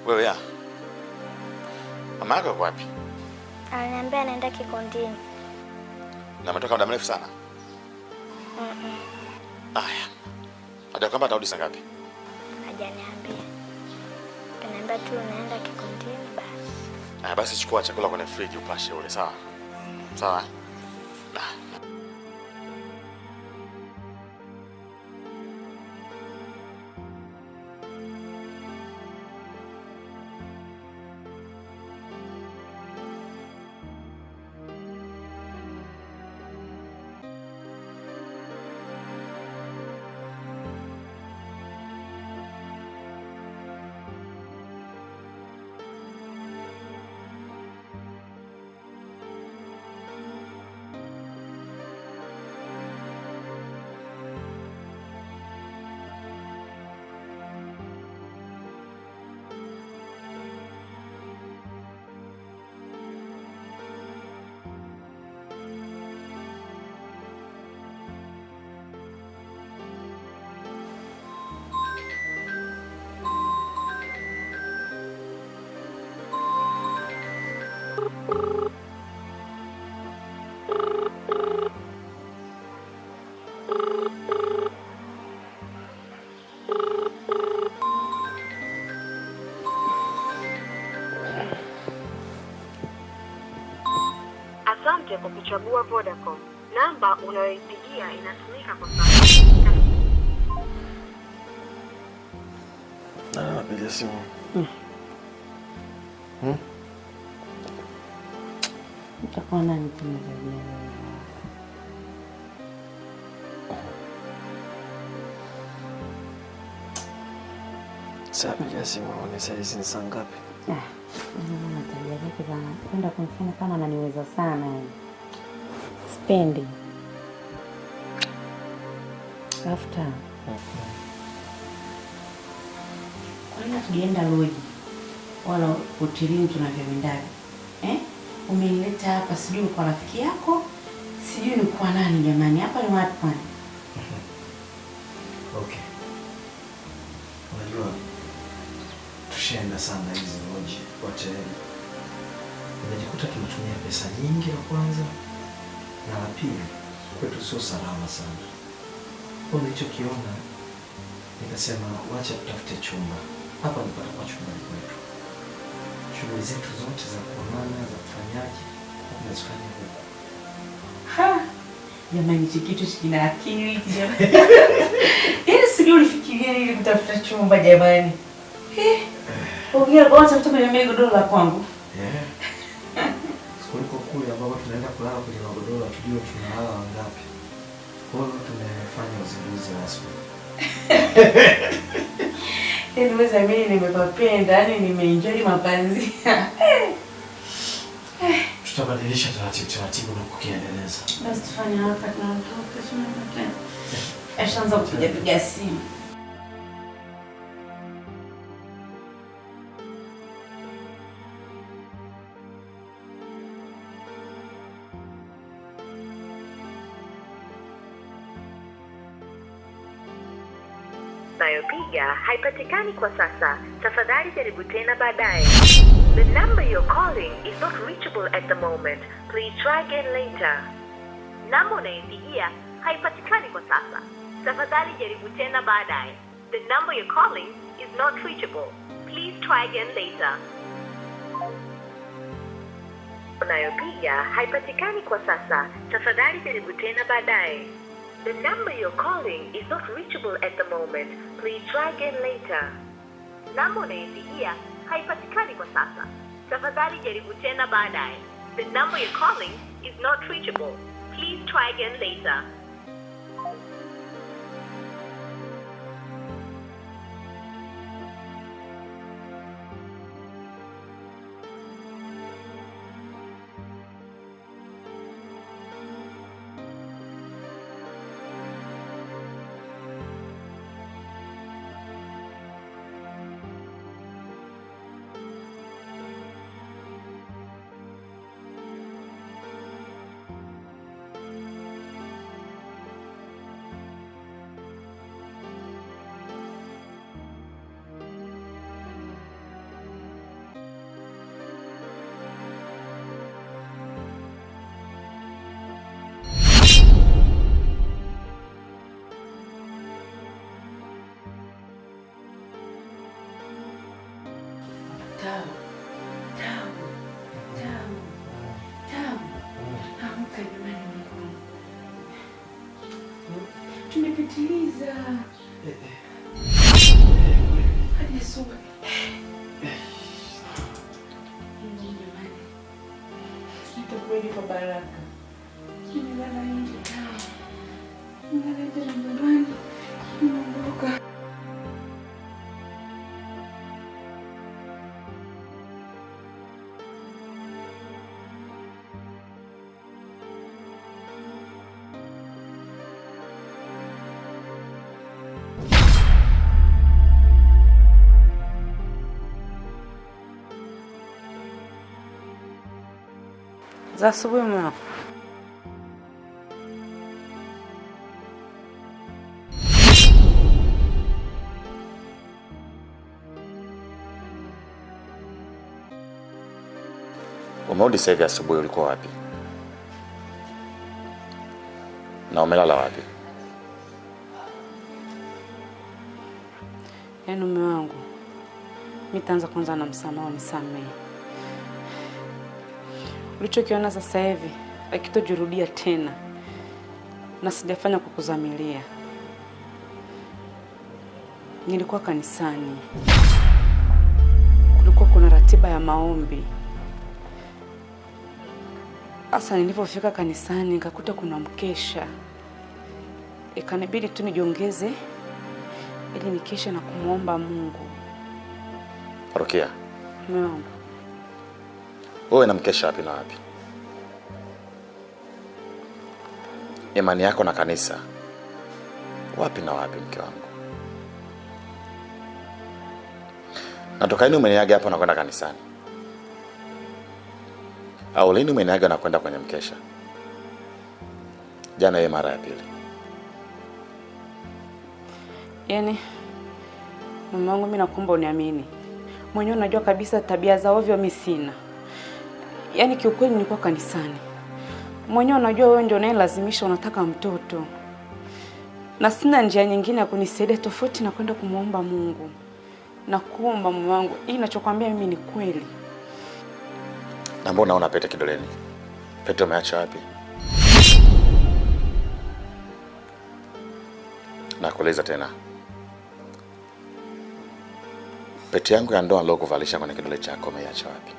Wewe ya. Mama yako yuko wapi? Ananiambia anaenda Kikondini. Na ametoka muda mrefu sana? Aya. Hata kama atarudi saa ngapi? Hajaniambia. Ananiambia tu naenda Kikondini basi. Basi chukua chakula kwenye friji upashe ule, sawa? Sawa? Asante kwa kuchagua Vodacom. Namba unayoipigia inatumika kwa sasa. Napiga simu. Utakuwa nani kumzajia? Sasa piga simu, ni saa hizi ni saa ngapi? Mama tabia zake za kwenda kumfanya kama ananiweza sana yani. Sipendi. After. Kwa nini tulienda loji? Wala hotelini tunavyoendaga. Umenileta hapa sijui kwa rafiki yako, sijui ni kwa nani jamani? Hapa ni wapi kwani? Okay. Unajua tushaenda sana hizi loji hoteli. Unajikuta tunatumia pesa nyingi la kwanza, na la pili kwetu sio salama sana. Kwa nilichokiona nikasema wacha tutafute chumba. Hapa nipata kwa chumba kwetu. Shughuli zetu zote za kuonana, za kufanyaje, tunazifanya huko. Jamani, hichi kitu kina akili jamani. Yaani sijui ulifikiria ili kutafuta chumba jamani. Ongea kwa sababu tumemea godoro la kwangu. Kuliko kule ambapo tunaenda kulala kwenye magodoro tujue tunalala wangapi. Kwa hiyo tumefanya uzinduzi rasmi. Niweza mimi nimepapenda, yani nimeenjoy mapanzi. Tutabadilisha taratibu na kukiendeleza. Basi tufanye hapa tunatoka tunataka. Ashaanza kupiga simu. Nayopiga haipatikani kwa sasa. Tafadhali jaribu tena baadaye. The number you're calling is not reachable at the moment. Please try again later. Namba unayopigia haipatikani kwa sasa. Tafadhali jaribu tena baadaye. The number you're calling is not reachable. Please try again later. Unayopiga haipatikani kwa sasa. Tafadhali jaribu tena baadaye. The number you're calling is not reachable at the moment. Please try again later. Namba unayopigia haipatikani kwa sasa. Tafadhali jaribu tena baadaye. The number you're calling is not reachable. Please try again later. Tumepitiliza. Hadi asubuhi. Sitakwenda kwa baraka. Nimelala nje. Nimelala nje na nyumbani. Nimeondoka. Za asubuhi mama. Umerudi sasa hivi asubuhi, ulikuwa wapi? Na umelala wapi? Yaani mume wangu, mimi taanza kwanza na msamaha, nisamehe. Ulichokiona sasa hivi hakitojirudia tena, na sijafanya kukuzamilia. Nilikuwa kanisani, kulikuwa kuna ratiba ya maombi. Asa nilipofika kanisani nikakuta kuna mkesha, ikanibidi tu nijiongeze ili nikesha na kumuomba Mungu. Rukia, Mume wangu. Wewe na mkesha wapi na wapi? Imani yako na kanisa wapi na wapi, mke wangu? Natoka lini umeniaga hapo na kwenda kanisani? Au lini umeniaga na kwenda kwenye mkesha? Jana yeye mara ya pili. Yaani mume wangu, mimi nakuomba uniamini. Mwenyewe unajua kabisa tabia za ovyo mimi sina. Yaani kiukweli nilikuwa kanisani. Mwenyewe unajua wewe ndio unayelazimisha unataka mtoto. Na sina njia nyingine ya kunisaidia tofauti na kwenda kumuomba Mungu. Nakuomba mume wangu, hii ninachokwambia mimi ni kweli. Na mbona una pete kidoleni? Pete umeacha wapi? Nakuuliza tena. Pete yangu ya ndoa nilokuvalisha kwenye kidole chako umeacha wapi?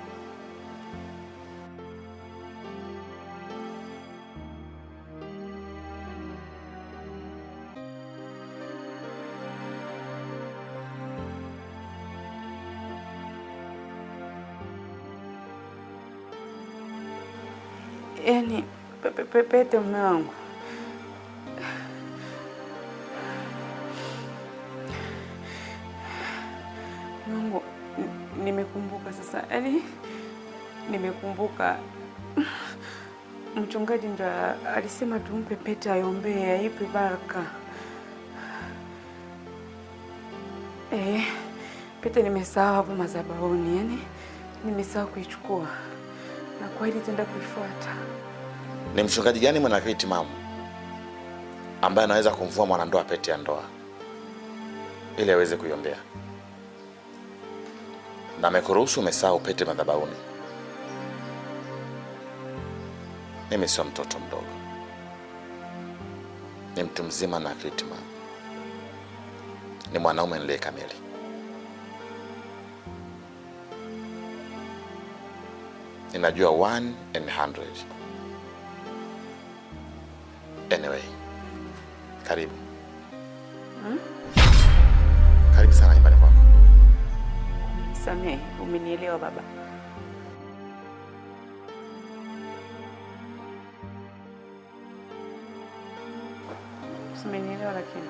Yaani pete mume wangu. Mungu, nimekumbuka sasa. Yaani nimekumbuka. Mchungaji ndo alisema tumpe pete aiombee, aipe baraka. Pete nimesahau hapo madhabahuni. Yaani nimesahau kuichukua. Na kwa hili tenda kuifuata. Ni mchungaji gani mwenye akili timamu ambaye anaweza kumvua mwanandoa pete ya ndoa ili aweze kuiombea? Na amekuruhusu umesahau pete madhabahuni. Mimi sio mtoto mdogo. Ni mtu mzima na akili timamu. Ni mwanaume niliye kamili. Ninajua 1 in 100. Anyway, karibu. Karibu sana nyumbani kwako. Samehe, umenielewa baba. Umenielewa lakini.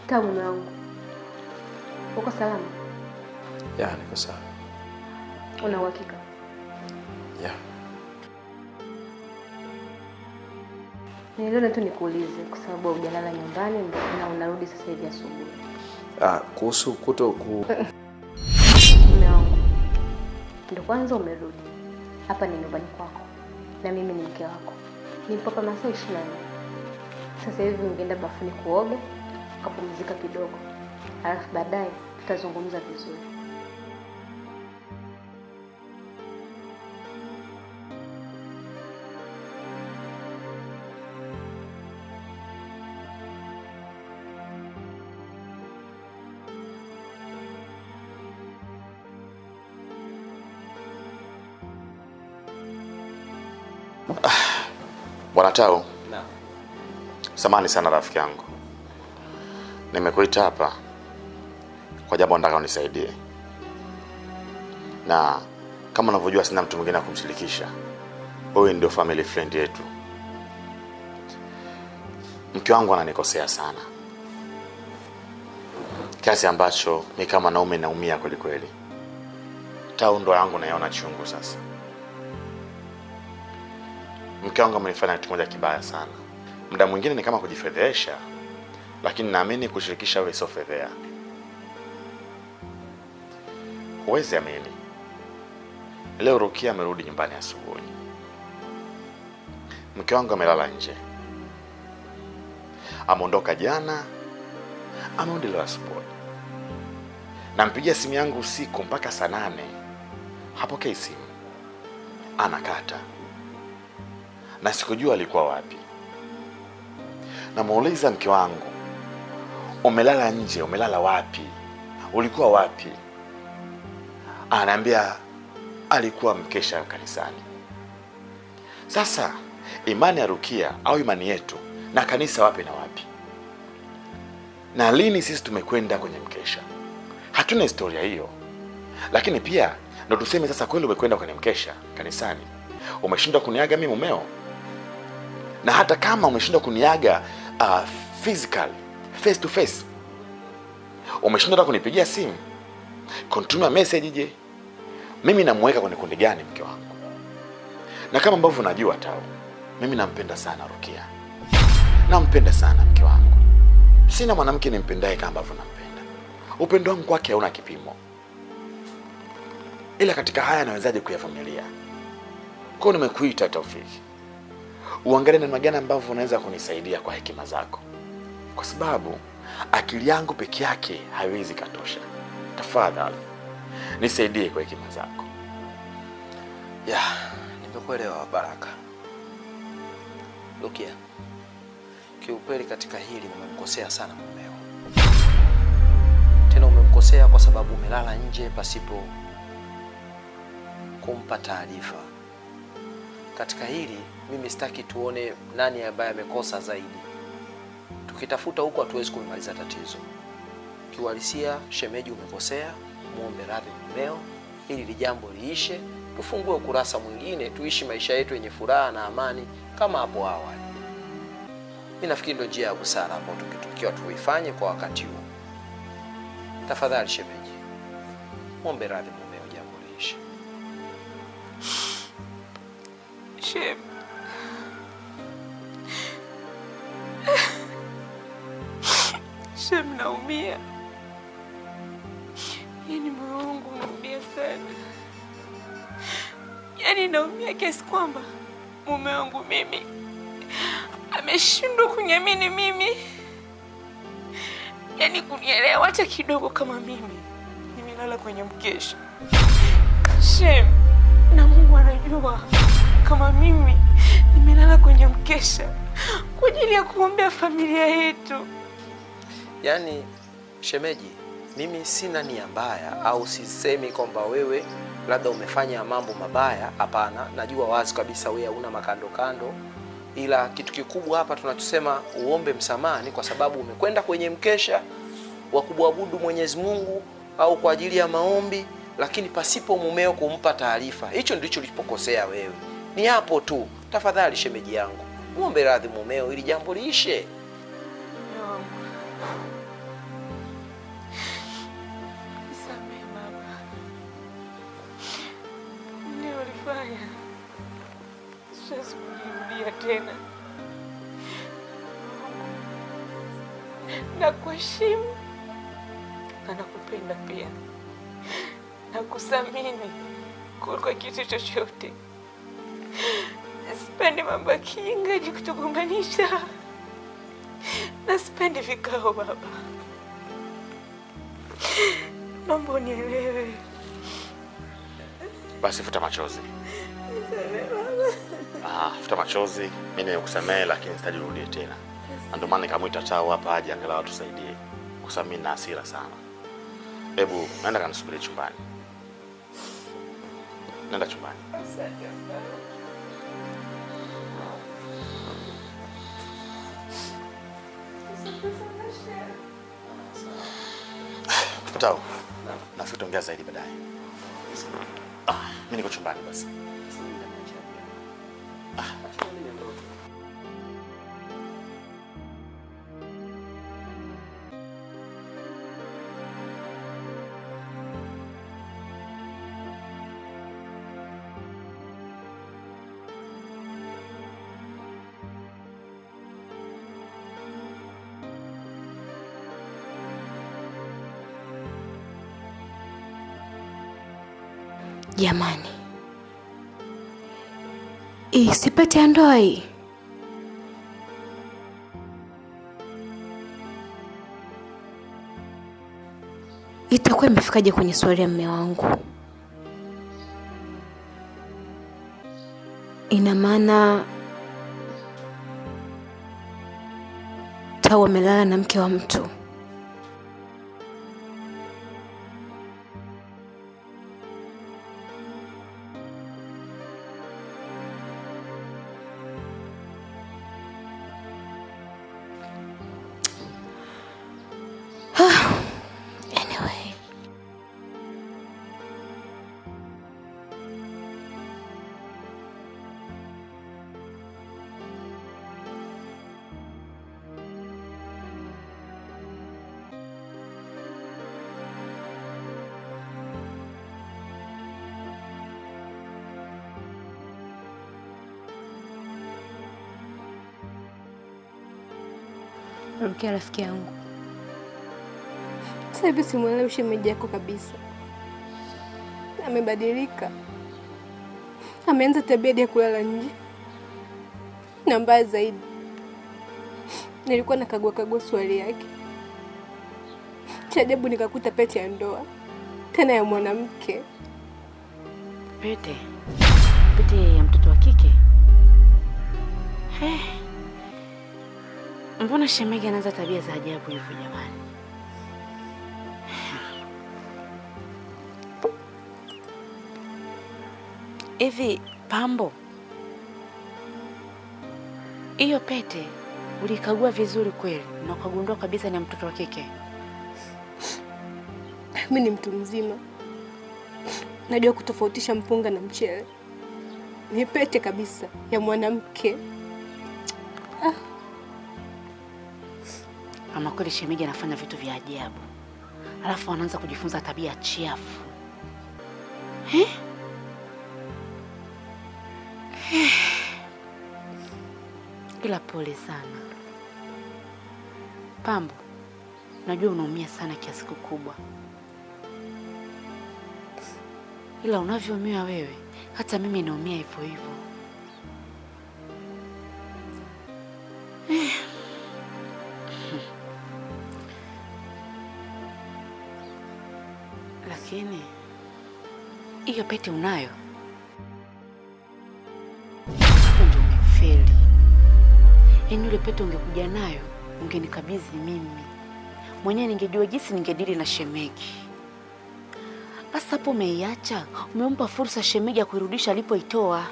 Kaa mume wangu. Uko salama? Ya, niko sawa. Una uhakika? Ya. Niliona tu nikuulize kwa sababu hujalala nyumbani na unarudi sasa hivi asubuhi. Kuhusu kuto ku Mume wangu. Ndio kwanza umerudi. Hapa ni nyumbani kwako. Na mimi ni mke wako. Nipo hapa masaa 24. Sasa hivi ungeenda bafuni kuoga, ukapumzika kidogo. Alafu baadaye tutazungumza vizuri. Bwana Tao. Naam. Samahani sana rafiki yangu. Nimekuita hapa kwa jambo nataka unisaidie. Na Kama unavyojua sina mtu mwingine kumshirikisha. Wewe ndio family friend yetu. Mke wangu ananikosea sana, kiasi ambacho mimi kama naume naumia kweli kweli. Ndo yangu naiona chungu sasa. Mke wangu amenifanya kitu moja kibaya sana. Muda mwingine ni kama kujifedhesha, lakini naamini kushirikisha wewe sio fedhea. Huwezi amini, leo Rukia amerudi nyumbani asubuhi. Mke wangu amelala nje. Ameondoka jana, amerudi leo asubuhi. Nampigia simu yangu usiku mpaka saa 8. Hapokei simu. Anakata. Na sikujua alikuwa wapi. Namuuliza mke wangu, umelala nje, umelala wapi? Ulikuwa wapi? Ananiambia alikuwa mkesha kanisani. Sasa imani ya Rukia au imani yetu na kanisa wapi na wapi? Na lini sisi tumekwenda kwenye mkesha? Hatuna historia hiyo. Lakini pia ndo tuseme sasa kweli umekwenda kwenye mkesha kanisani, umeshindwa kuniaga mimi mumeo? Na hata kama umeshindwa kuniaga physical, face to face, umeshindwa hata kunipigia simu, kunitumia message je? Mimi namuweka kwenye kundi gani mke wangu? Na kama ambavyo unajua Tau, mimi nampenda sana Rukia. Nampenda sana mke wangu. Sina mwanamke nimpendaye kama ambavyo nampenda. Upendo wangu kwake hauna kipimo. Ila katika haya nawezaje kuyavumilia? Kwa nini nimekuita Taufiki? Uangalie namna gani ambavyo unaweza kunisaidia kwa hekima zako. Kwa sababu akili yangu peke yake haiwezi katosha. Tafadhali nisaidie kwa hekima zako. Ya, nimekuelewa Baraka. Rukia, kiukweli katika hili umemkosea sana mumeo. Tena umemkosea kwa sababu umelala nje pasipo kumpa taarifa. Katika hili mimi sitaki tuone nani ambaye amekosa zaidi. Tukitafuta huko hatuwezi kumaliza tatizo. Kiuhalisia shemeji umekosea, muombe radhi mumeo ili jambo liishe, tufungue ukurasa mwingine, tuishi maisha yetu yenye furaha na amani kama hapo awali. Mimi nafikiri ndio njia ya busara ambayo tukiwa tuifanye kwa wakati huu. Tafadhali shemeji, muombe radhi mumeo jambo liishe. Shem, naumia. Yaani moyo wangu unaumia sana. Yaani naumia kiasi kwamba mume wangu mimi ameshindwa kuniamini mimi. Yaani kunielewa hata kidogo kama mimi nimelala kwenye mkesha. Shem, na Mungu anajua kama mimi nimelala kwenye mkesha kwa ajili ya kuombea familia yetu. Yaani shemeji, mimi sina nia mbaya au sisemi kwamba wewe labda umefanya mambo mabaya, hapana. Najua wazi kabisa wewe huna makando kando, ila kitu kikubwa hapa tunachosema uombe msamaha ni kwa sababu umekwenda kwenye mkesha wa kuabudu Mwenyezi Mungu au kwa ajili ya maombi, lakini pasipo mumeo kumpa taarifa. Hicho ndicho ulipokosea wewe. Ni hapo tu. Tafadhali shemeji yangu, muombe radhi mumeo ili jambo liishe. Siwezi kujirudia tena. Nakuheshimu na nakupenda pia. Nakuthamini kuliko kitu chochote. Sipendi mambo ya kijinga kutugombanisha. Na sipendi vikao baba. Naomba unielewe. Basi futa machozi. Futa machozi. Mimi nimekusamehe lakini sitajirudie tena. Ndio maana nikamuita Tao hapa aje angalau atusaidie. Kwa sababu mimi na hasira sana. Hebu naenda kanisubiri chumbani. Nenda chumbani. Tao. Na tutaongea zaidi baadaye. Mimi niko chumbani basi. Jamani, si pete ya ndoa hii? Itakuwa imefikaje kwenye swali ya mume wangu? Ina maana Tau amelala na mke wa mtu. Anyway. Rukia rafiki yangu. Sasa hivi simuelewi shemeji yako kabisa. Amebadilika. Ameanza tabia ya kulala nje. Na mbaya zaidi, nilikuwa nakagua swali yake. Cha ajabu nikakuta pete ya ndoa. Tena ya mwanamke. Pete ya mtoto wa kike? Mbona shemeji anaanza tabia za ajabu hivyo jamani? Hivi Pambo, hiyo pete ulikagua vizuri kweli na ukagundua kabisa ni mtoto wa kike? Mimi ni mtu mzima, najua kutofautisha mpunga na mchele. Ni pete kabisa ya mwanamke. Ama kweli shemeji anafanya vitu vya ajabu, alafu anaanza kujifunza tabia chafu. Ila pole sana Pambo, najua unaumia sana kiasi kikubwa, ila unavyoumia wewe hata mimi naumia hivyo hivyo. Lakini hiyo pete unayo? Hapo ndio umefeli. Yaani ile pete ungekuja nayo ungenikabidhi mimi mwenyewe, ningejua jinsi ningedili na shemeji. Basi hapo umeiacha, umempa fursa shemeji ya kuirudisha alipoitoa.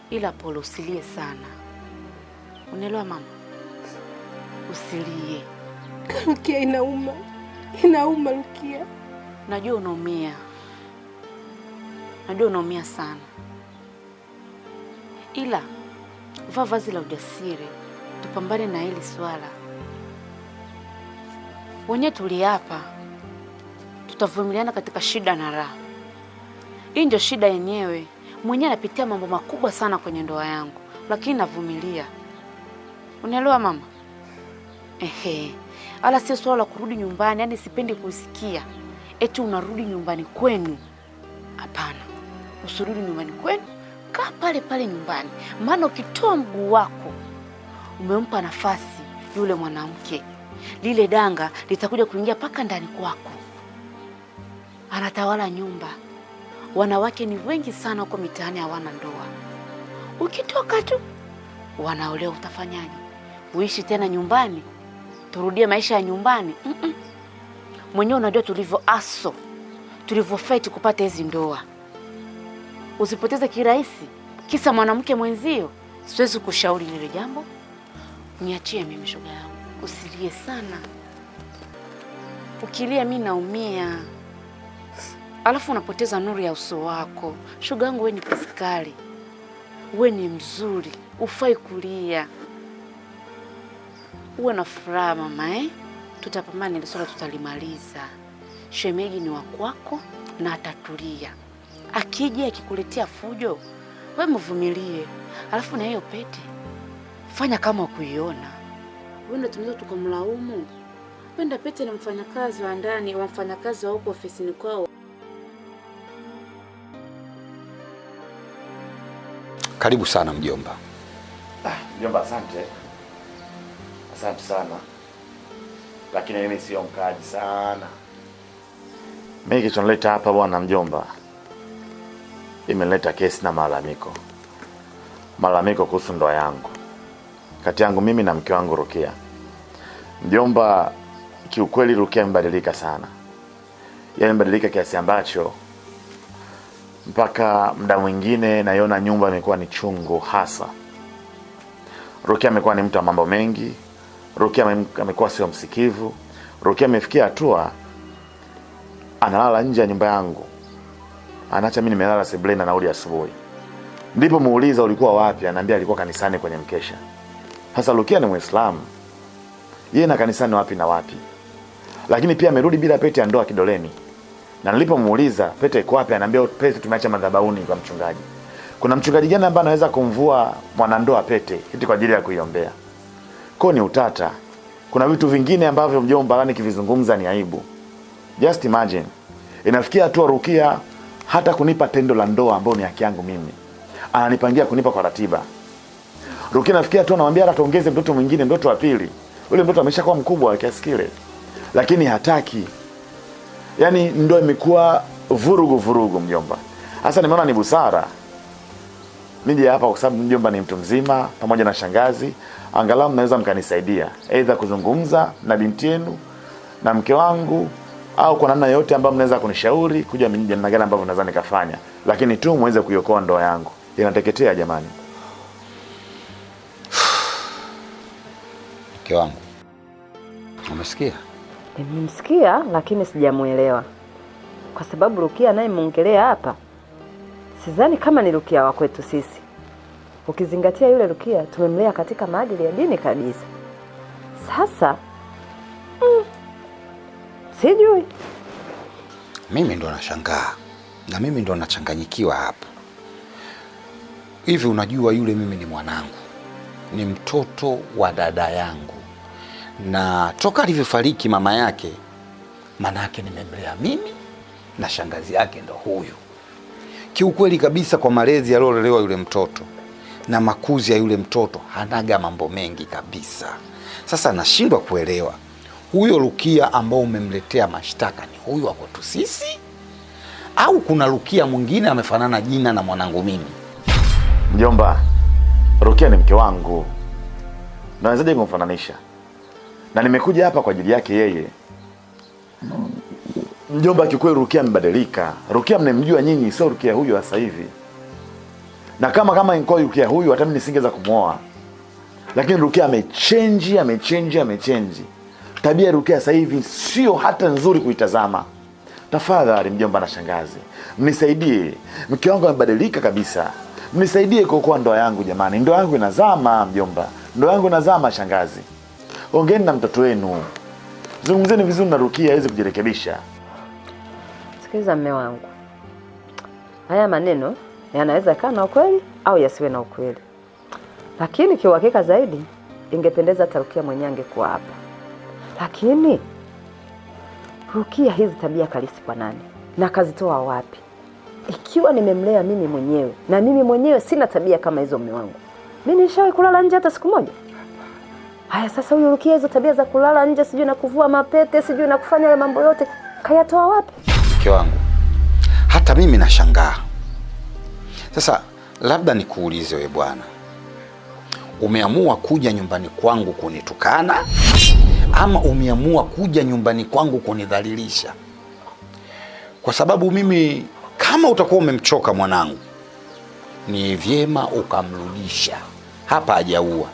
Ila pole, usilie sana. Unaelewa mama? Usilie. Rukia, inauma. Inauma Rukia. Najua unaumia. Najua unaumia sana. Ila vaa vazi la ujasiri, tupambane na hili swala. Wenyewe tuliapa tutavumiliana katika shida na raha. Hii ndio shida yenyewe. Mwenyewe napitia mambo makubwa sana kwenye ndoa yangu, lakini navumilia. Unaelewa mama? Ala sio swala la kurudi nyumbani, yani sipendi kusikia eti unarudi nyumbani kwenu. Hapana. Usirudi nyumbani kwenu, kaa pale pale nyumbani. Maana ukitoa mguu wako umempa nafasi yule mwanamke, lile danga litakuja kuingia paka ndani kwako. Anatawala nyumba. Wanawake ni wengi sana huko mitaani hawana ndoa. Ukitoka tu wanaolewa, utafanyaje? Uishi tena nyumbani? Turudie maisha ya nyumbani? Mwenyewe unajua tulivyo aso, tulivyo fight kupata hizi ndoa. Usipoteze kirahisi kisa mwanamke mwenzio. Siwezi kushauri lile jambo. Niachie mimi shoga yangu. Usilie sana. Ukilia mimi naumia. Alafu unapoteza nuru ya uso wako. Shoga yangu, wewe ni piskali. Wewe ni mzuri. Ufai kulia. Uwe na furaha mama Tutapambana ile swala tutalimaliza. Shemeji ni wa kwako na atatulia. Akija akikuletea fujo, wewe mvumilie. Alafu na hiyo pete fanya kama kuiona. Wewe tunaweza tukamlaumu. Penda pete na mfanyakazi wa ndani, wa mfanyakazi wa huko ofisini kwao. Karibu sana mjomba. Mjomba, asante. Asante sana. Lakini mimi sio mkaji sana. Mimi kilichonileta hapa bwana mjomba, imeleta kesi na malalamiko. Malalamiko kuhusu ndoa yangu. Kati yangu mimi na mke wangu Rukia. Mjomba, kiukweli Rukia mbadilika sana. Yeye mbadilika kiasi ambacho mpaka muda mwingine naiona nyumba imekuwa ni chungu hasa. Rukia amekuwa ni mtu wa mambo mengi. Rukia amekuwa sio msikivu. Rukia amefikia hatua analala nje ya nyumba yangu. Anaacha mimi nimelala sebuleni na narudi asubuhi. Ndipo muuliza ulikuwa wapi? Ananiambia alikuwa kanisani kwenye mkesha. Sasa Rukia ni Muislamu. Yeye na kanisani wapi na wapi? Lakini pia amerudi bila pete ya ndoa kidoleni. Na nilipomuuliza pete iko wapi, ananiambia pete tumeacha madhabahuni kwa mchungaji. Kuna mchungaji gani ambaye anaweza kumvua mwanandoa pete eti kwa ajili ya kuiombea? Kwa ni utata. Kuna vitu vingine ambavyo mjomba lani kivizungumza ni aibu. Just imagine. Inafikia hatua Rukia hata kunipa tendo la ndoa ambao ni haki yangu mimi, ananipangia kunipa kwa ratiba. Rukia nafikia hatua namwambia hata tuongeze mtoto mwingine, mtoto wa pili. Ule mtoto ameshakuwa mkubwa kiasi kile. Lakini hataki. Yaani ndoa imekuwa vurugu mjomba. Sasa nimeona ni busara nije hapa kwa sababu mjomba ni mtu mzima pamoja na shangazi, angalau mnaweza mkanisaidia aidha kuzungumza na binti yenu na mke wangu, au kwa namna yote ambayo mnaweza kunishauri kuja mimi namna gani ambavyo naweza nikafanya, lakini tu muweze kuiokoa ndoa yangu inateketea jamani. Mke wangu, umesikia? Nimemsikia lakini sijamuelewa. Kwa sababu Rukia naye muongelea hapa, sidhani kama ni Rukia wa kwetu sisi. Ukizingatia yule Rukia tumemlea katika maadili ya dini kabisa. Sasa sijui. Mimi ndo nashangaa na mimi ndo nachanganyikiwa hapa. Hivi unajua yule mimi ni mwanangu, ni mtoto wa dada yangu, na toka alivyofariki mama yake, maana yake nimemlea mimi na shangazi yake ndo huyu. Kiukweli kabisa kwa malezi aliyolelewa yule mtoto na makuzi ya yule mtoto hanaga mambo mengi kabisa. Sasa nashindwa kuelewa, huyo Rukia ambao umemletea mashtaka ni huyu wa kwetu sisi au kuna Rukia mwingine amefanana jina na mwanangu mimi? Mjomba, Rukia ni mke wangu. Nawezaje kumfananisha? Na nimekuja hapa kwa ajili yake yeye. Mjomba, kikweli Rukia amebadilika. Rukia mnemjua nyinyi, sio Rukia huyu sasa hivi. Na kama ingekuwa Rukia huyu hata mimi nisingeweza kumuoa. Lakini Rukia amechange. Tabia ya Rukia sasa hivi sio hata nzuri kuitazama. Tafadhali mjomba na shangazi, mnisaidie. Mke wangu amebadilika kabisa. Mnisaidie kuokoa ndoa yangu jamani. Ndoa yangu inazama mjomba. Ndoa yangu inazama shangazi. Ongeeni na mtoto wenu. Zungumzeni vizuri na Rukia aweze kujirekebisha. Sikiliza mme wangu. Haya maneno yanaweza kaa na ukweli au yasiwe na ukweli. Lakini kiuhakika zaidi ingependeza hata Rukia mwenyewe angekuwa hapa. Lakini Rukia hizi tabia kalisi kwa nani? Na kazitoa wapi? Ikiwa nimemlea mimi mwenyewe na mimi mwenyewe sina tabia kama hizo mme wangu, mimi nishawahi kulala nje hata siku moja? Haya sasa huyu Rukia hizo tabia za kulala nje, sijui na kuvua mapete, sijui na kufanya yale mambo yote, kayatoa wapi? Mke wangu, hata mimi nashangaa. Sasa labda nikuulize wewe bwana, umeamua kuja nyumbani kwangu kunitukana ama umeamua kuja nyumbani kwangu kunidhalilisha? Kwa sababu mimi, kama utakuwa umemchoka mwanangu, ni vyema ukamrudisha. Hapa hajaua.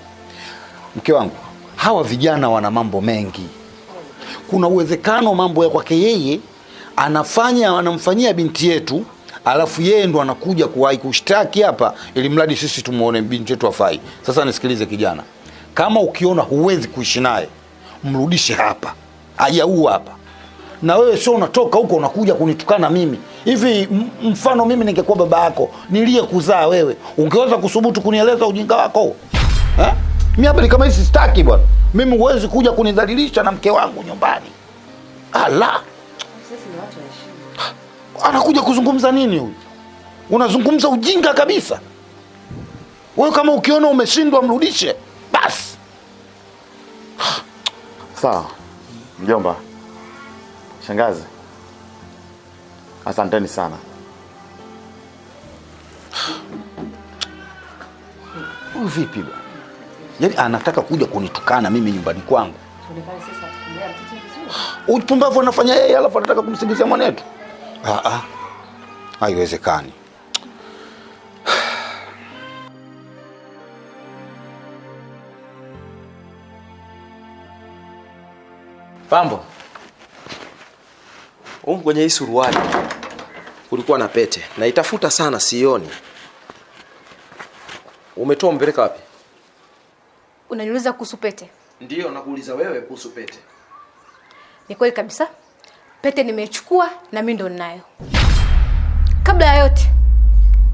Mke wangu, hawa vijana wana mambo mengi. Kuna uwezekano mambo ya kwake yeye anamfanyia binti yetu, alafu yeye ndo anakuja kuwahi kushtaki hapa ili mradi sisi tumuone binti yetu afai. Sasa nisikilize kijana, kama ukiona huwezi kuishi naye, mrudishe hapa, hajaua hapa. Na wewe sio unatoka huko unakuja kunitukana mimi. Hivi mfano mimi ningekuwa baba yako, nilie kuzaa wewe, ungeweza kusubutu kunieleza ujinga wako? Mimi hapa kama hizi sitaki bwana. Mimi huwezi kuja kunidhalilisha na mke wangu nyumbani. Ala. Sisi ni watu wa heshima. Anakuja kuzungumza nini huyu? Unazungumza ujinga kabisa. Wewe kama ukiona umeshindwa mrudishe. Basi. Sawa. Mjomba. Shangazi. Asanteni sana. Huyu vipi bwana? Yaani anataka kuja kunitukana mimi nyumbani kwangu. Tuonekane sisi hatukulea mtoto vizuri. Upumbavu anafanya yeye alafu anataka kumsingizia mwanetu. Haiwezekani. Pambo. Kwenye hii suruali kulikuwa na pete. Na itafuta sana sioni. Umetoa mpeleka wapi? Unaniuliza kuhusu pete? Ndiyo, nakuuliza wewe kuhusu pete. Ni kweli kabisa. Pete nimechukua na mimi ndo ninayo. Kabla ya yote,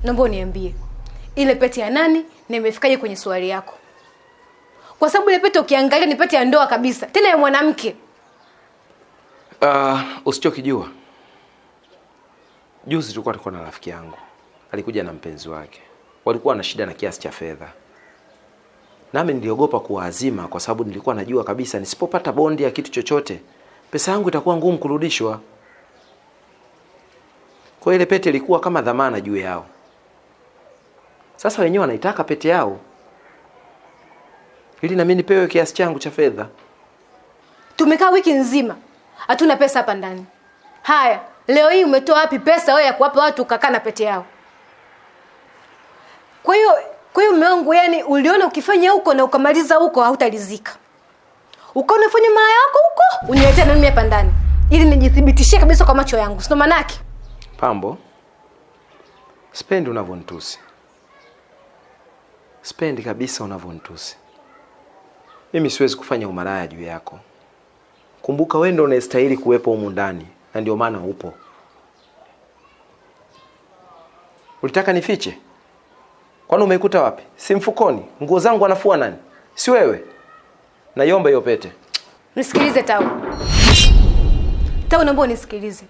naomba uniambie ile pete ya nani na imefikaje kwenye swali yako? Kwa sababu ile pete ukiangalia ni pete ya ndoa kabisa, tena ya mwanamke. Usichokijua. Juzi tulikuwa na rafiki yangu. Alikuja na mpenzi wake. Walikuwa na shida na kiasi cha fedha. Nami niliogopa kuwaazima kwa sababu nilikuwa najua kabisa nisipopata bondi ya kitu chochote, pesa yangu itakuwa ngumu kurudishwa. Kwa ile pete ilikuwa kama dhamana juu yao. Sasa wenyewe wanaitaka pete yao, ili na mimi nipewe kiasi changu cha fedha. Tumekaa wiki nzima hatuna pesa hapa ndani. Haya, leo hii umetoa wapi pesa wewe ya kuwapa watu ukakaa na pete yao? Kwa hiyo mume wangu, yani uliona ukifanya huko na ukamaliza huko hautalizika. Ukaona ufanye mara yako huko, uniletea na mimi hapa ndani ili nijithibitishie kabisa kwa macho yangu. Sio maana yake. Pambo. Spendi unavonitusi. Spendi kabisa unavonitusi. Mimi siwezi kufanya umaraya juu yako. Kumbuka wewe ndio unastahili kuwepo humu ndani, na ndio maana upo. Ulitaka nifiche? Kwani umeikuta wapi? Si mfukoni. Nguo zangu anafua nani? Si wewe. Naiomba hiyo pete. Nisikilize Tau. Tau, naomba unisikilize.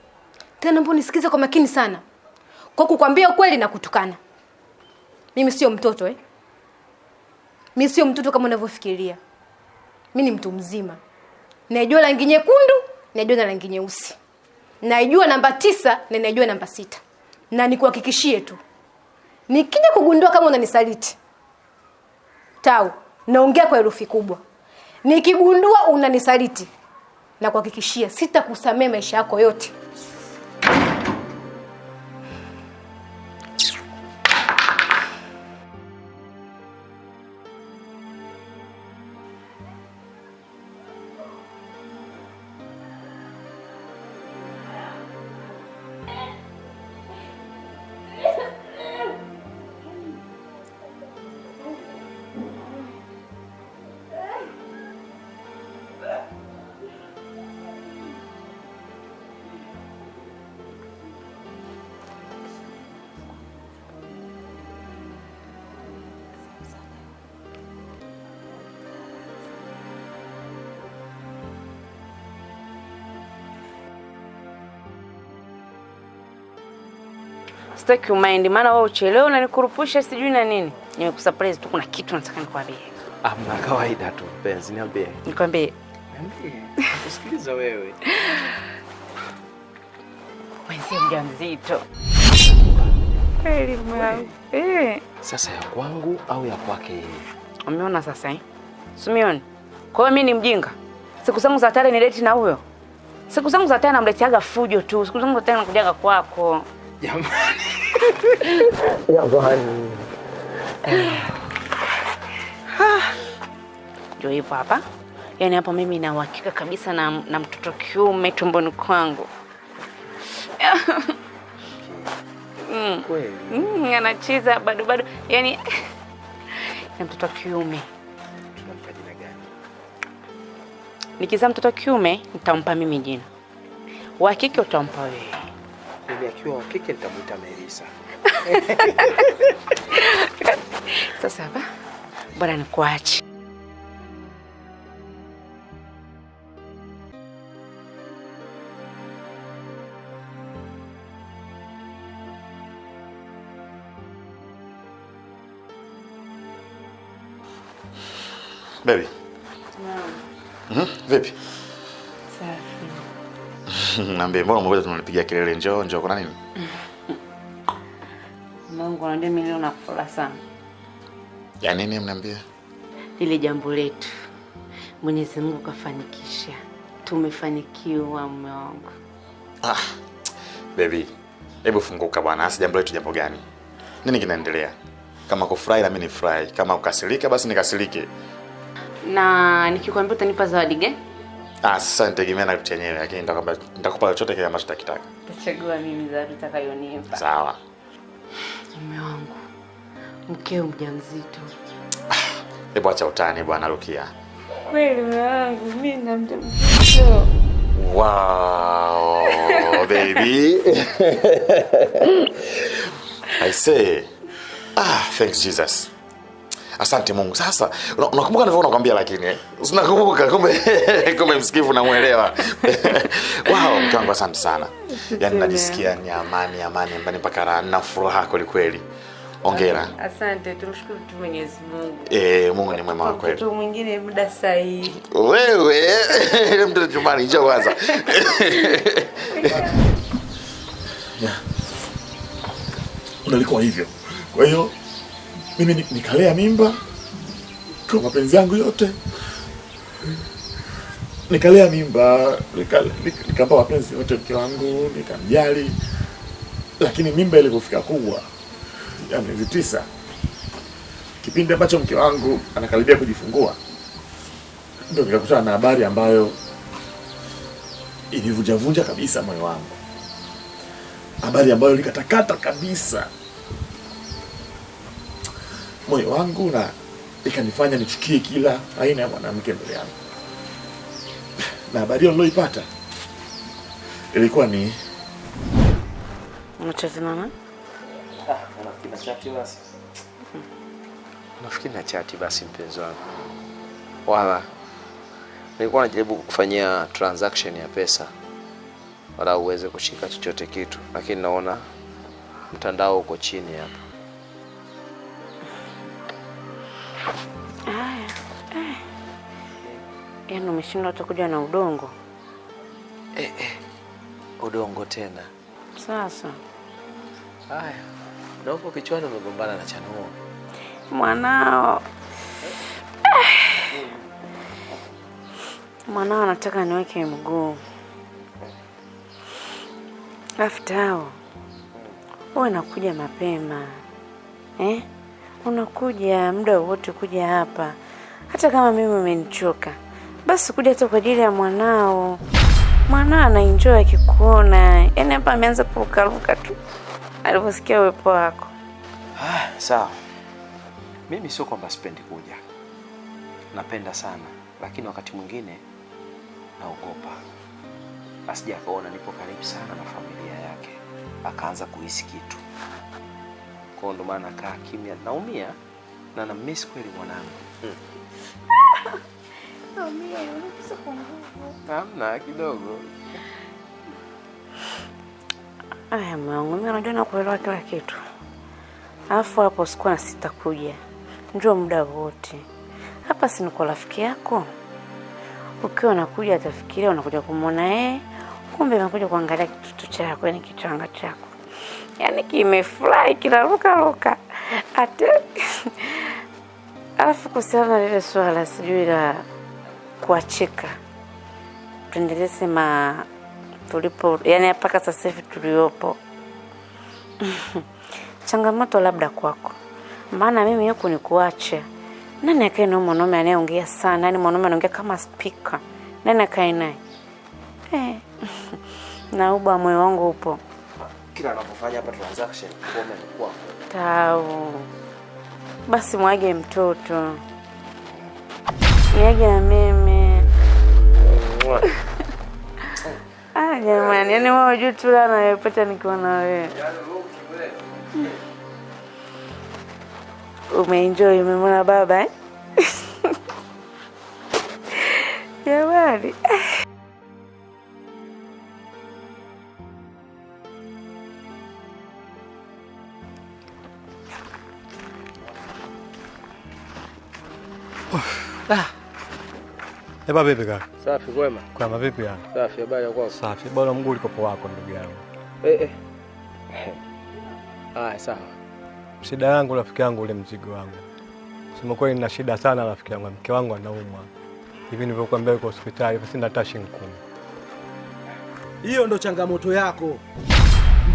Tena naomba unisikilize kwa makini sana. Kwa kukwambia ukweli na kutukana. Mimi sio mtoto Mimi sio mtoto kama unavyofikiria. Mimi ni mtu mzima. Najua rangi nyekundu, najua na rangi nyeusi. Najua namba 9 na najua namba 6. Na nikuhakikishie tu, nikija kugundua kama unanisaliti, Tau, naongea kwa herufi kubwa. Nikigundua unanisaliti, na kuhakikishia sitakusamea maisha yako yote. Sitaki umind, maana wewe uchelewe unanikurupusha sijui na nini. Nimekusurprise tu, kuna kitu nataka nikwambie. Mna kawaida tu mpenzi, niambie. Nikwambie. Niambie. Usikiliza wewe. Wewe mjamzito. Elimu yangu. Sasa ya kwangu au ya kwake yeye? Umeona sasa Simeon. Kwa hiyo mimi ni mjinga. Siku zangu za tare ni date na huyo. Siku zangu za tare namleteaga fujo tu. Siku zangu za tare nakujaga kwako. Jamani. Jamani. Ndio hivyo hapa. Yaani hapa mimi na uhakika kabisa na mtoto kiume tumboni kwangu. Kweli? Anacheza bado. Yaani na mtoto kiume. Tunampa jina gani? Nikizaa mtoto kiume nitampa mimi jina. Wa kike utampa wewe. Mimi akiwa wa kike nitamuita Melissa. Sasa hapa bora nikuache. Baby. Vipi? Safi. Niambie, mbona mbona tunanipigia kelele njoo kuna nini? Mungu anajua mimi leo nakula sana. Ya nini mniambie? Ile jambo letu. Mwenyezi Mungu kafanikisha. Tumefanikiwa mume wangu. Baby, hebu funguka bwana. Hasa jambo letu jambo gani? Nini kinaendelea? Kama kufurahi na mimi nifurahi, kama ukasirika basi nikasirike. Na nikikwambia utanipa zawadi gani? Sasa nitegemea na kitu chenyewe, lakini nitakupa chochote kile ambacho utakitaka. Utachagua mimi zawadi utakayonipa. Sawa. Mume wangu. Mkeo mjamzito. Hebu acha utani bwana Rukia. Kweli mume wangu, mimi na mjamzito. Wow, baby. I say, thanks Jesus. Asante Mungu. Sasa unakumbuka nilivyokuwa nakwambia lakini unakumbuka kumbe msikivu na muelewa. Wow, mke wangu asante sana. Yaani najisikia ni amani mbani mpaka raha na furaha kweli. Hongera. Asante, tumshukuru tu Mwenyezi Mungu. Mungu ni mwema kweli. Mtu mwingine muda sahihi. Wewe, mtoto chumbani njoo kwanza. Unalikuwa hivyo. Kwa hiyo mimi nikalea mimba kwa mapenzi yangu yote. Nikalea mimba, nikampa mapenzi yote mke wangu, nikamjali. Lakini mimba ilipofika kubwa ya miezi 9, kipindi ambacho mke wangu anakaribia kujifungua, ndio nikakutana na habari ambayo ilivunja kabisa moyo wangu. Habari ambayo nikatakata kabisa moyo wangu na ikanifanya nichukie kila aina ya mwanamke mbele yangu. Na habari hiyo niloipata ilikuwa ni unacheza na Nafikiri na chati basi mpenzi wangu. Wala nilikuwa najaribu kukufanyia transaction ya pesa wala uweze kushika chochote kitu, lakini naona mtandao uko chini hapa. Yaani umeshindwa hata kuja na udongo. Udongo tena. Sasa. Haya. Na huko kichwani umegombana na Chanuo. Mwanao. Mwanao anataka niweke mguu. Aftao. Wewe unakuja mapema. Unakuja muda wote kuja hapa. Hata kama mimi umenichoka. Basi kuja hata kwa ajili ya mwanao. Mwanao anaenjoy akikuona. Yaani hapa ameanza kurukaruka tu aliposikia uwepo wako. Sawa. Mimi sio kwamba sipendi kuja. Napenda sana, lakini wakati mwingine naogopa. Asije akaona nipo karibu sana na familia yake, akaanza kuhisi kitu. Kwa ndo maana kaa kimya, naumia na miss kweli mwanangu. Naumia, unapisa kwa nguvu. Hamna kidogo. Mwanangu, mimi najua nakuelewa kila kitu. Alafu hapo sikuwa sitakuja. Njoo muda wote. Hapa si niko rafiki yako. Ukiwa unakuja atafikiria unakuja kumwona yeye. Kumbe unakuja kuangalia kitu chako, yani kichanga chako. Yaani kimefurahi kila ruka. Alafu kuhusiana na ile swala sijui la kuachika. Tuendelee sema tulipo, yani mpaka sasa hivi tuliopo. Changamoto labda kwako. Maana mimi yuko ni kuacha. Nani akae na mwanaume anayeongea sana? Yaani mwanaume anaongea kama speaker. Nani akae naye? Na uba moyo wangu upo. Kila anapofanya hapa transaction ngome inakuwa. Tau. Basi mwage mtoto. Niage na mimi. Jamani, yaani wewe unajua tu la nayopata nikiwa na wewe. Umeenjoy, umemwona baba Jamani. Eba vipi kaka? Safi kwema. Kwema vipi yani? Safi, habari yako? Safi. Bora mguu ulikopo wako ndugu yangu. Sawa. Shida yangu rafiki yangu ule mzigo wangu. Sema kweli nina shida sana rafiki yangu. Mke wangu anaumwa. Hivi nilivyokuambia yuko hospitali, sina hata shilingi 10. Hiyo ndo changamoto yako.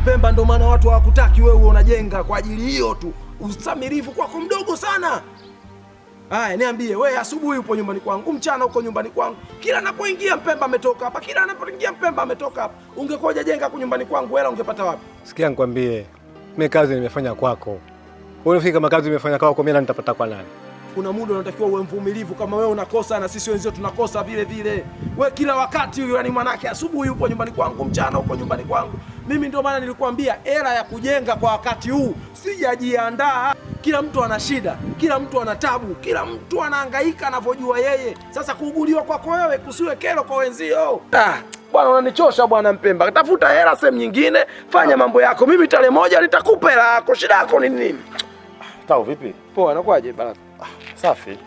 Mpemba ndo maana watu hawakutaki wewe unajenga kwa ajili hiyo tu. Usamirifu kwako mdogo sana. Haya, niambie wewe, asubuhi upo nyumbani kwangu, mchana uko nyumbani kwangu. Kila napoingia Mpemba ametoka hapa, kila anapoingia Mpemba ametoka hapa. Ungekuja jenga kwa nyumbani kwangu, hela ungepata wapi? Sikia nikwambie, mimi kazi nimefanya kwako. Wewe fika kama kazi nimefanya kwako, mimi nitapata kwa nani? Kuna muda unatakiwa uwe mvumilivu, kama wewe unakosa na sisi wenzio tunakosa vile vile. Wewe kila wakati huyo ni manake asubuhi upo nyumbani kwangu, mchana uko nyumbani kwangu. Mimi ndio maana nilikwambia hela ya kujenga kwa wakati huu sijajiandaa. Kila mtu ana shida, kila mtu ana tabu, kila mtu anahangaika anavyojua yeye. Sasa kuuguliwa kwako wewe kusiwe kero kwa wenzio. Bwana unanichosha bwana Mpemba. Tafuta hela sehemu nyingine, fanya mambo yako. Mimi tarehe 1 nitakupa hela yako. Shida yako ni nini? Tao vipi? Poa, nakwaje Baraka? Safi.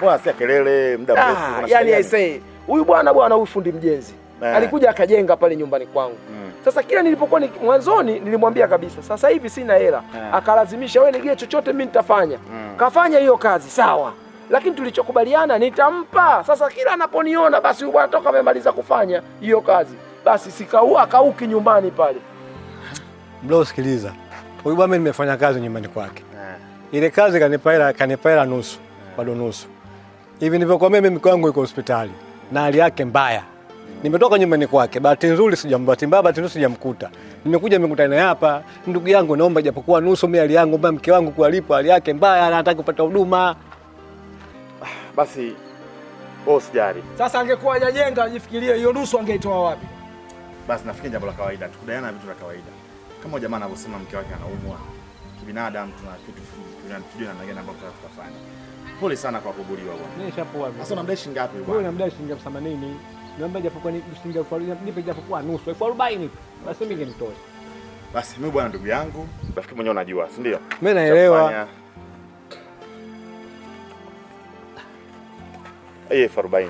Bwana si kelele muda mrefu. Yani I say, huyu bwana huyu fundi mjenzi. Alikuja akajenga pale nyumbani kwangu. Sasa kila nilipokuwa mwanzoni nilimwambia kabisa, sasa hivi sina hela. Akalazimisha wewe nigie chochote mimi nitafanya. Kafanya hiyo kazi, sawa. Lakini tulichokubaliana nitampa. Sasa kila anaponiona basi huyu bwana toka amemaliza kufanya hiyo kazi. Basi sikaua akauki nyumbani pale. Bro sikiliza. Huyu bwana mimi nimefanya kazi nyumbani kwake. Ile kazi kanipa hela nusu, bado nusu. Hivi nilivyokuwa mimi mke wangu yuko hospitali na hali yake mbaya. Nimetoka nyumbani kwake, bahati nzuri bahati mbaya bahati nzuri sijamkuta. Nimekuja nimekutana hapa, ndugu yangu naomba japokuwa nusu mimi hali yangu, mke wangu kualipo hali yake mbaya, anataka kupata huduma. Basi usijali. Sasa angekuwa hajajenga ajifikirie hiyo nusu angeitoa wapi? Basi nafikiri jambo la kawaida, tukudaiana vitu vya kawaida. Kama jamaa anavyosema mke wake anaumwa, kibinadamu tuna kitu tunatujua namna gani ambapo tutafanya. Pole sana kwa kubuliwa bwana. Nishapoa. Sasa unamdai shilingi ngapi bwana? Wewe unamdai shilingi 80. Niombe japokuwa ni shilingi 40, nipe japokuwa nusu, 40. Basi mimi nitoe. Basi mimi bwana ndugu yangu, rafiki mwenyewe unajua, si ndio? Mimi naelewa. 40.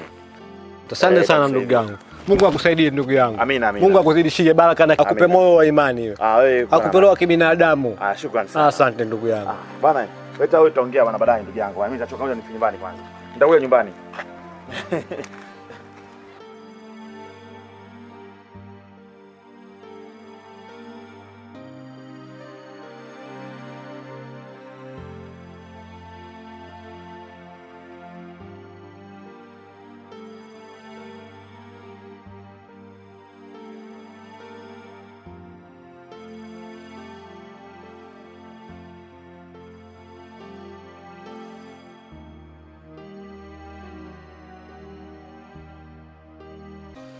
Asante sana ndugu yangu. Mungu akusaidie ndugu yangu. Amina amina. Mungu akuzidishie baraka na akupe moyo wa imani hiyo. Wewe akupe roho kibinadamu. Shukrani sana. Asante ndugu yangu. Bwana, wewe utaongea bwana baadaye ndugu yangu. Mimi nitachoka ngoja nifike nyumbani kwanza. Nitakuja nyumbani.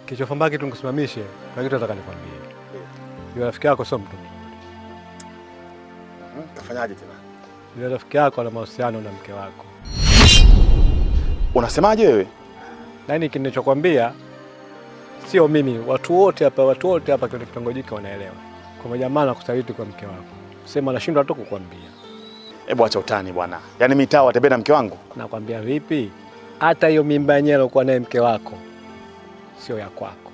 Kichofamba kitu nikusimamishe, na kitu nataka nikwambie. Yule rafiki yako sio mtu. Kafanyaje tena? Yule rafiki yako ana mahusiano na mke wako. Unasemaje wewe? Nani kinachokwambia? Sio mimi, watu wote hapa kwa kitongojika wanaelewa. Kwa jamaa na kusaliti kwa mke wako. Sema anashindwa hata kukwambia. Hebu acha utani bwana. Yaani mitaa watembea na mke wangu? Nakwambia vipi? Hata hiyo mimba yenyewe alikuwa naye mke wako sio ya kwako.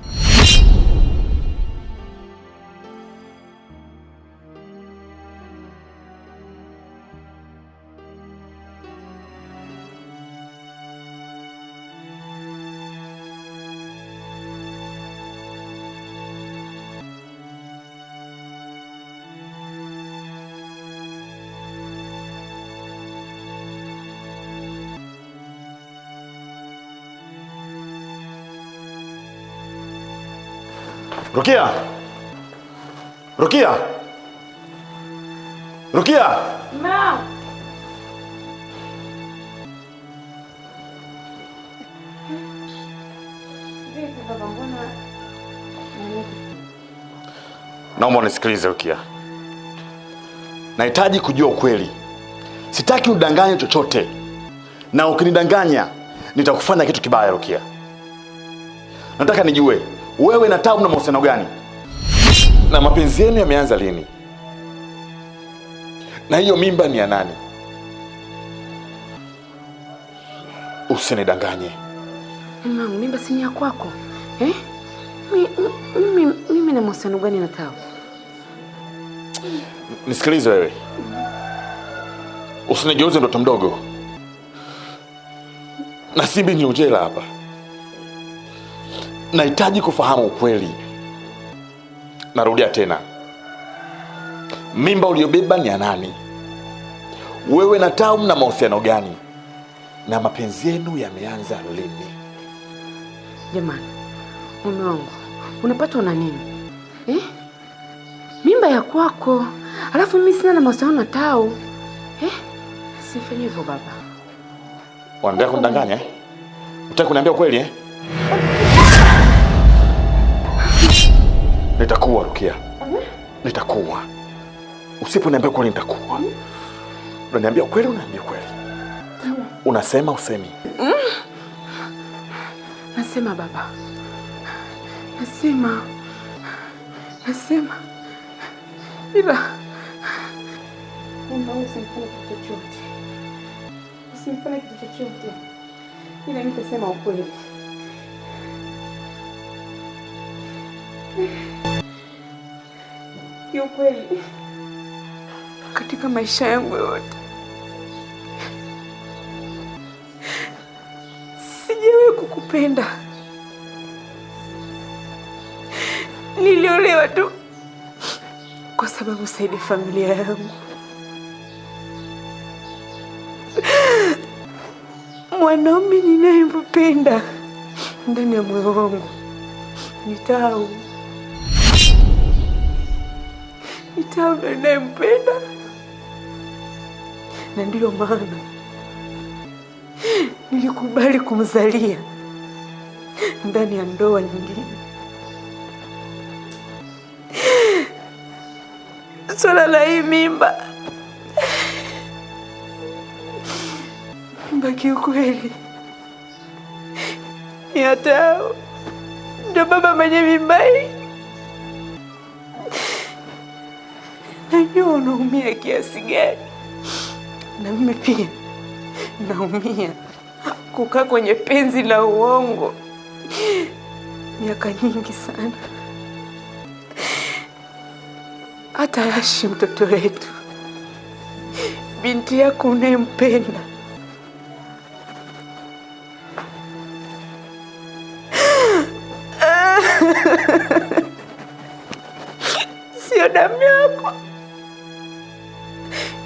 Rukia! Rukia! Rukia! Ma. Naomba unisikilize Rukia. Nahitaji kujua ukweli. Sitaki udanganye chochote. Na ukinidanganya nitakufanya kitu kibaya Rukia. Nataka nijue wewe na Tau mna mahusiano gani? Na mapenzi yenu yameanza lini? Na hiyo mimba ni ya nani? Usinidanganye. Mama, mimba si ni ya kwako. Eh? Mimi na mahusiano gani na Tau? Nisikilize wewe. Usinigeuze mtoto mdogo. Na Simbi ni ujela hapa. Nahitaji kufahamu ukweli. Narudia tena. Mimba uliyobeba ni ya nani? Wewe na Tau mna mahusiano gani? Na mapenzi yenu yameanza lini? Jamani, mume wangu, unapatwa na nini? Eh? Mimba ya kwako. Alafu mimi sina na mahusiano na Tau. Eh? Sifanye hivyo baba. Wanataka kunidanganya eh? Unataka kuniambia ukweli eh? Nitakuwa Rukia. Nitakuwa. Usiponiambia kweli nitakuwa. Unaniambia kweli, unaniambia kweli. Unasema usemi? Nasema baba. Nasema. Ila Mungu usimfanye kitu chochote. Usimfanye kitu chochote. Ila nitasema ukweli. Hiyo kweli. Katika maisha yangu yote sijawahi kukupenda. Niliolewa tu kwa sababu saidi familia yangu. Mwanaume ninayempenda ndani ya moyo wangu ni Tau. Ni Tau ninayempenda. Na ndiyo maana nilikubali kumzalia ndani ya ndoa nyingine. Swala la hii mimba kiukweli ni ya Tau. Ndio baba mwenye mimba hii. Najua unaumia kiasi gani. Na mimi pia naumia kukaa kwenye penzi la uongo miaka nyingi sana. Hata Yashi, mtoto wetu, binti yako unayempenda, sio damu yako,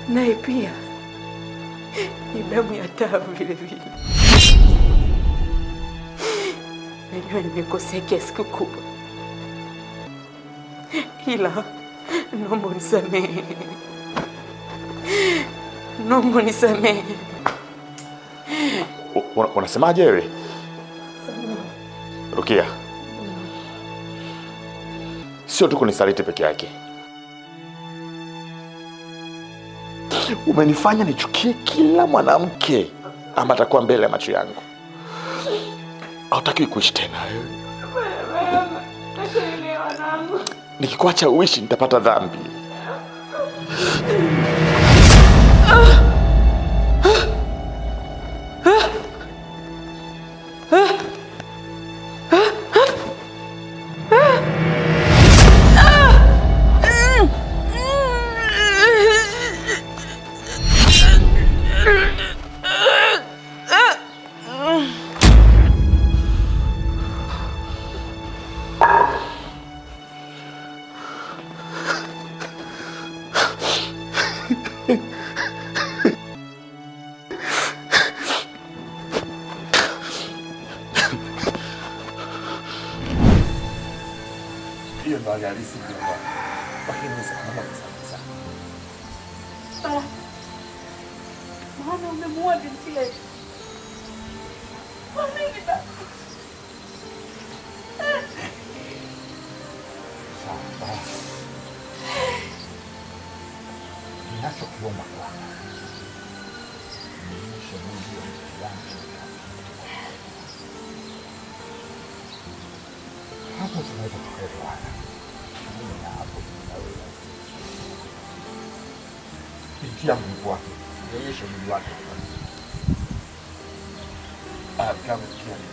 naye pia ni damu ya Tau vile vile. Najua nimekosea kiasi kikubwa, ila naomba unisamehe. Naomba unisamehe. Unasemaje wewe? Rukia, sio tu kunisaliti peke yake. Umenifanya nichukie kila mwanamke ambaye atakuwa mbele ya macho yangu. Hautaki kuishi tena wewe. Nikikuacha uishi nitapata dhambi. Hiyo ndo hali halisi mjomba wangu. Lakini sasa mama msamehe sana. Maana umemuua binti yetu. Kwa nini baba? Sawa. Ninachokiomba kwako. Nionyeshe mwili wa mke wangu. Hapo tunaweza tukaelewana. Mimi na hapo tunaweza. Binti yangu ni wake. Nionyeshe mwili wake. Kama kia ni.